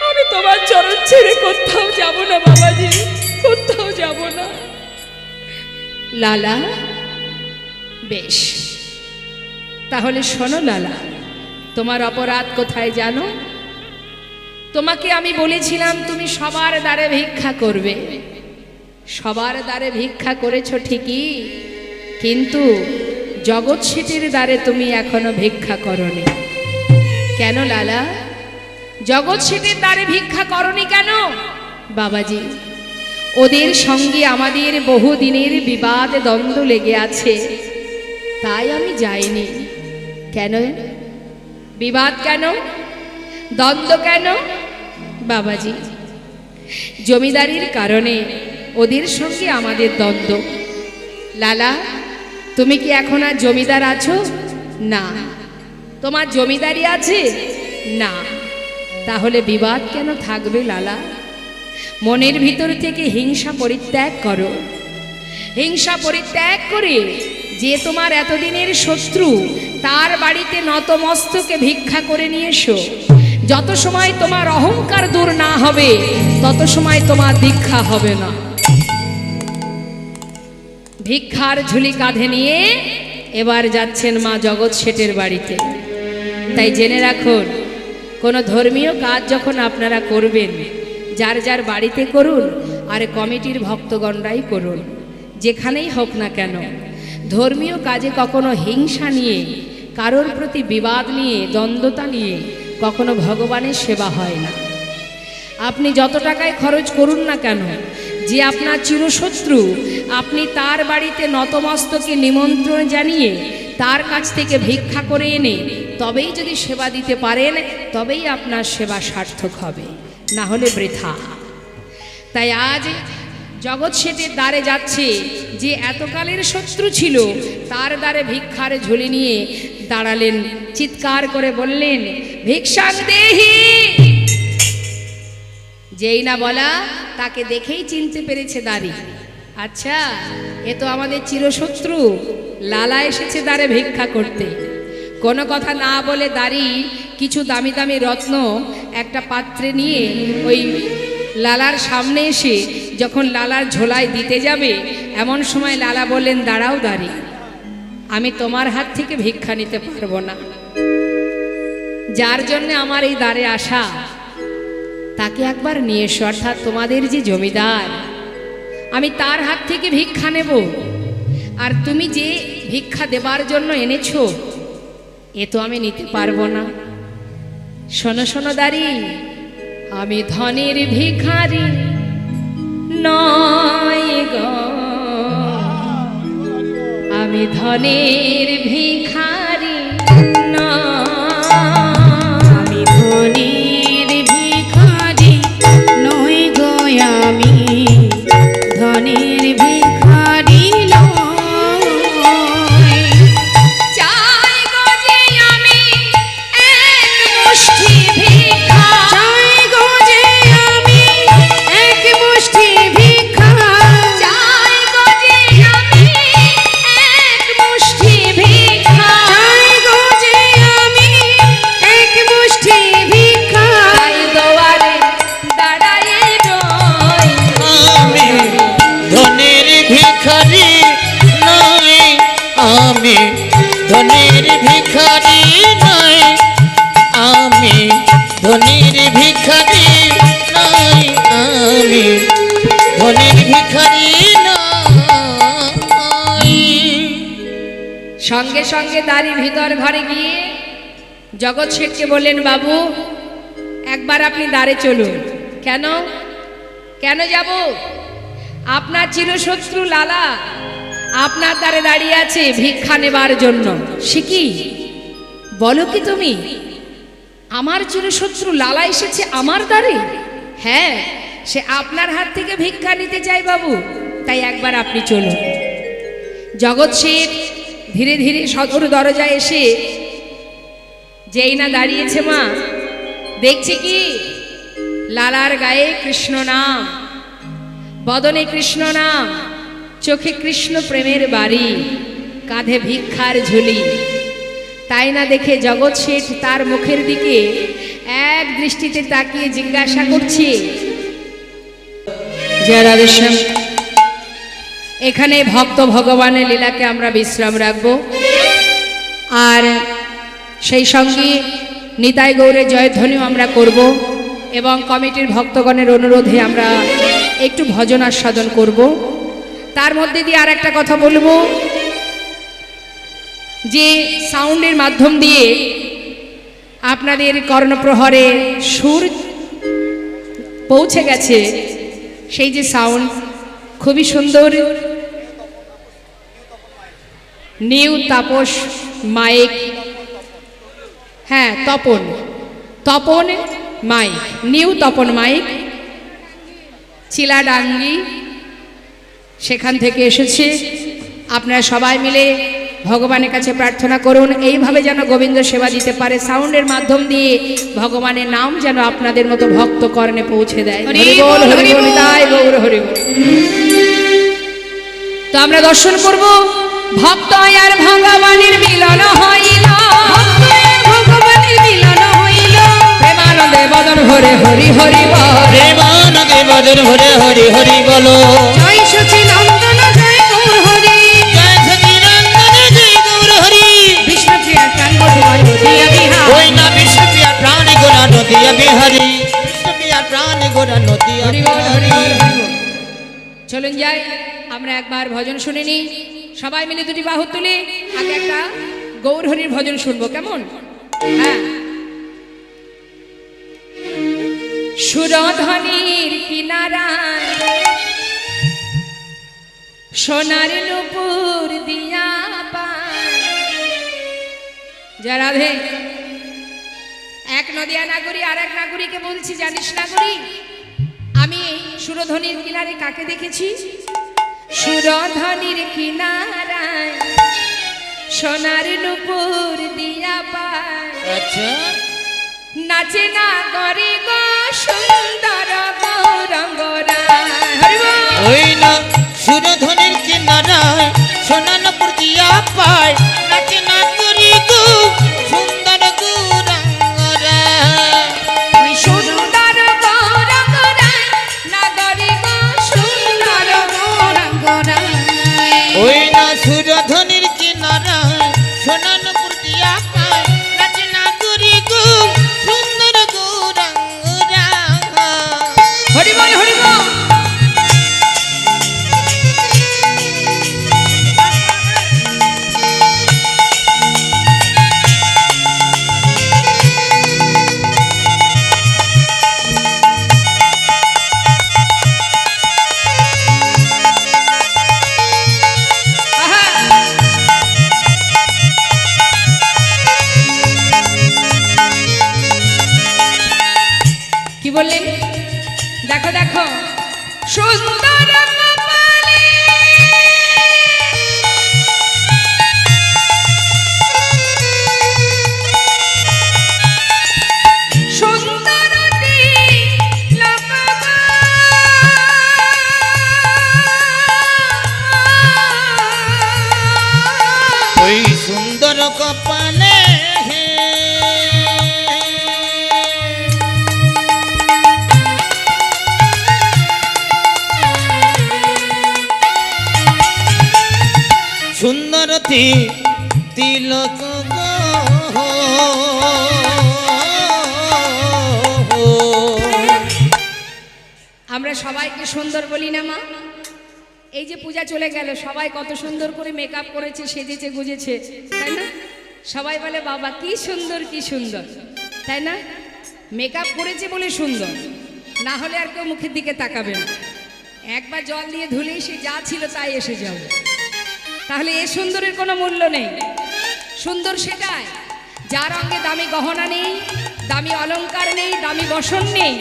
আমি তোমার চরণ ছেড়ে কোথাও যাব না বাবাজি, কোথাও যাব না। লালা বেশ, তাহলে শোনো লালা, তোমার অপরাধ কোথায় জানো? তোমাকে আমি বলেছিলাম তুমি সবার দ্বারে ভিক্ষা করবে, সবার দ্বারে ভিক্ষা করেছো ঠিকই, কিন্তু জগৎ শেঠের দ্বারে তুমি এখনো ভিক্ষা করনি। কেন লালা, জগৎ শেঠের দ্বারে ভিক্ষা করনি কেন? বাবাজি ওদের সঙ্গে আমাদের বহুদিনের বিবাদ দ্বন্দ্ব লেগে আছে, তাই আমি যাইনি। কেন বিবাদ, কেন দ্বন্দ্ব, কেন? বাবাজি জমিদারির কারণে ওদের সঙ্গে আমাদের দ্বন্দ্ব। লালা তুমি কি এখন আর জমিদার আছো? না। তোমার জমিদারি আছে? না। তাহলে বিবাদ কেন থাকবে লালা? মনের ভিতর থেকে হিংসা পরিত্যাগ করো, হিংসা পরিত্যাগ করে যে তোমার এতদিনের শত্রু তার বাড়িতে নতমস্তকে ভিক্ষা করে নিয়ে এসো। যত সময় তোমার অহংকার দূর না হবে তত সময় তোমার দীক্ষা হবে না। ভিক্ষার ঝুলি কাঁধে নিয়ে এবার যাচ্ছেন মা জগৎ শেঠের বাড়িতে। তাই জেনে রাখুন, কোনো ধর্মীয় কাজ যখন আপনারা করবেন, যার যার বাড়িতে করুন, আর কমিটির ভক্তগণরাই করুন, যেখানেই হোক না কেন। ধর্মীয় কাজে কখনো হিংসা নিয়ে, কারোর প্রতি বিবাদ নিয়ে, দ্বন্দ্বতা নিয়ে কখনো ভগবানের সেবা হয় না। আপনি যত টাকায় খরচ করুন না কেন, যে আপনার চিরশত্রু, আপনি তার বাড়িতে নতমস্তকে নিমন্ত্রণ জানিয়ে তার কাছ থেকে ভিক্ষা করে এনে তবেই যদি সেবা দিতে পারেন, তবেই আপনার সেবা সার্থক হবে, না হলে বৃথা। তাই আজ জগৎ শেঠের দ্বারে যাচ্ছে যে এতকালের শত্রু ছিল, তার দ্বারে ভিক্ষার ঝুলি নিয়ে দাঁড়ালেন, চিৎকার করে বললেন, ভিক্ষাং দেহি। যেই না বলা, তাকে দেখেই চিনতে পেরেছে দাঁড়ি। আচ্ছা, এ তো আমাদের চিরশত্রু লালা এসেছে দ্বারে ভিক্ষা করতে। কোনো কথা না বলে দাঁড়ি কিছু দামি দামি রত্ন একটা পাত্রে নিয়ে ওই লালার সামনে এসে যখন লালার ঝোলায় দিতে যাবে, এমন সময় লালা বললেন, দাঁড়াও দাঁড়ি, আমি তোমার হাত থেকে ভিক্ষা নিতে পারবো না। যার জন্য আমার এই দ্বারে আসা, তাকে একবার নিয়ে এসো, অর্থাৎ তোমাদের যে জমিদার, আমি তার হাত থেকে ভিক্ষা নেব। আর তুমি যে ভিক্ষা দেবার জন্য এনেছো, এ তো আমি নিতে পারবো না। শোনো শোনো দাঁড়ি, আমি ধনের ভিখারি নয় গো, আমি ধনের ভিখারি নয়, আমি ধনের ভিখারি নই গো, আমি ধনের ভিখারি নই। চাই গো যে আমি এক মুষ্টি ভিক্ষা, চাই গো যে আমি এক মুষ্টি ভিক্ষা, চাই গো যে আমি এক মুষ্টি ভিক্ষা, চাই গো যে আমি এক মুষ্টি ভিক্ষা। তাই দুয়ারে দাঁড়ায়ে রই, আমি ধনের ভিখারি নই, আমি ধনের ভিখারি নই, আমি ধনের ভিখারি নই, আমি ধনের ভিখারি নই। সঙ্গে সঙ্গে দাঁড়ি ভিতর ঘরে গিয়ে জগৎ শেঠকে বললেন, বাবু একবার আপনি দাঁড়ে চলুন। কেন কেন যাব? আপনার চিরশত্রু লালা আপনার দ্বারে দাঁড়িয়ে আছে ভিক্ষা নেবার জন্য। সে কি বলো কি তুমি? আমার চিরশত্রু লালা এসেছে আমার দ্বারে? হ্যাঁ, সে আপনার হাত থেকে ভিক্ষা নিতে চাই বাবু। তাই একবার আপনি চলুন। জগৎ শেঠ ধীরে ধীরে সদর দরজায় এসে যেই না দাঁড়িয়েছে, মা দেখছি কি লালার গায়ে কৃষ্ণ নাম, বদনে কৃষ্ণ নাম, চোখে কৃষ্ণ প্রেমের বাড়ি, কাঁধে ভিক্ষার ঝুলি। তাই না দেখে জগৎ শেঠ তার মুখের দিকে এক দৃষ্টিতে তাকিয়ে জিজ্ঞাসা করছে, জয় রাধেশ্যাম। এখানে ভক্ত ভগবানের লীলাকে আমরা বিশ্রাম রাখব, আর সেই সঙ্গে নিতাই গৌরের জয়ধ্বনিও আমরা করব, এবং কমিটির ভক্তগণের অনুরোধে আমরা একটু ভজন আস্বাদন করব। তার মধ্যে দিয়ে আর একটা কথা বলবো, যে সাউন্ডের মাধ্যম দিয়ে আপনাদের কর্ণপ্রহরে সুর পৌঁছে গেছে, সেই যে সাউন্ড খুবই সুন্দর, নিউ তাপস মাইক, হ্যাঁ Tapan Tapan mike, new Tapan mike, Chiladangi, সেখান থেকে এসেছে। আপনারা সবাই মিলে ভগবানের কাছে প্রার্থনা করুন এইভাবে যেন গোবিন্দ সেবা দিতে পারে, সাউন্ডের মাধ্যম দিয়ে ভগবানের নাম যেন আপনাদের মতো ভক্ত কর্ণে পৌঁছে দেয়। হরি বল হরি বল, নিতাই গৌর হরি বল। তো আমরা দর্শন করব, ভক্ত আর ভগবানের মিলন হইল, ভগবানের মিলন হইল, প্রেমানন্দে বদন ভরে হরি হরি বল, প্রেমানন্দে বদন ভরে হরি হরি বলো। জয় সচিনন্দন জয় গৌর হরি, চলুন যাই, আমরা একবার ভজন শুনে নিই। সবাই মিলে দুটি বাহু তুলে আগে একটা গৌরহরির ভজন শুনবো, কেমন? হ্যাঁ। সুরধনির কিনারায় সোনার নুপুর দিয়া পায়। যা রাধে, এক নদিয়া নাগরী আর এক নাগরীকে বলছি, জানিস নাগরী, আমি সুরধনির কিনারে কাকে দেখেছি? সুরধনির কিনারায় সোনার নুপুর দিয়া পায়। আচ্ছা, নাচে না করে গো সুন্দর গৌরঙ্গ রায়। হরি বল। ওই না সুরধনির কিনারায় সোনানপুর দিয়া পায়, নাচে না করি গো সুন্দর গৌরাঙ্গরা। ওই সুন্দর গৌরঙ্গ রায়, নাগরী গো সুন্দর গৌরঙ্গ রায়। ওই না সুরধনির কিনারায় সোনানপুর দিয়া পায়, নাচে না করি গো সুন্দর গৌরাঙ্গরা। হরি বল, হরি বল। আহা। কি বললেন? দেখো দেখো, সুন্দর কপালে সুন্দর তিলক গো। ওই সুন্দর কপালে সুন্দর তিলক গো। আমরা সবাইকে সুন্দর বলি না মা? এই যে পূজা চলে গেল, সবাই কত সুন্দর করে মেকআপ করেছে, সেজেছে গুজেছে, তাই না? সবাই বলে বাবা কি সুন্দর, কি সুন্দর, তাই না? মেকআপ করেছে বলে সুন্দর, না হলে আর কেউ মুখের দিকে তাকাবে না। একবার জল দিয়ে ধুলেই সে যা ছিল তাই এসে যাবে। তাহলে এ সুন্দরের কোনো মূল্য নেই। সুন্দর সেটাই যার অঙ্গে দামি গহনা নেই, দামি অলংকার নেই, দামি বসন নেই,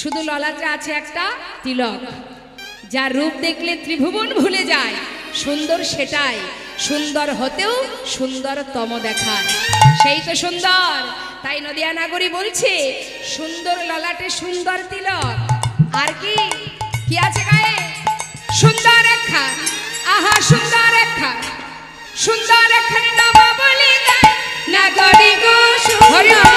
শুধু ললাটে আছে একটা তিলক, যার রূপ দেখলে ত্রিভুবন ভুলে যায়। সুন্দর সেটাই, সুন্দর হতেও সুন্দরতম দেখায়, সেই তো সুন্দর। তাই নদিয়া নাগরী বলছে সুন্দর ললাটে সুন্দর তিলক, আর কি কি আছে গায়ে? সুন্দর রেখা, আহা সুন্দর রেখা, সুন্দর রেখার নাম বলি গায় নাগরী গো। হরি বল।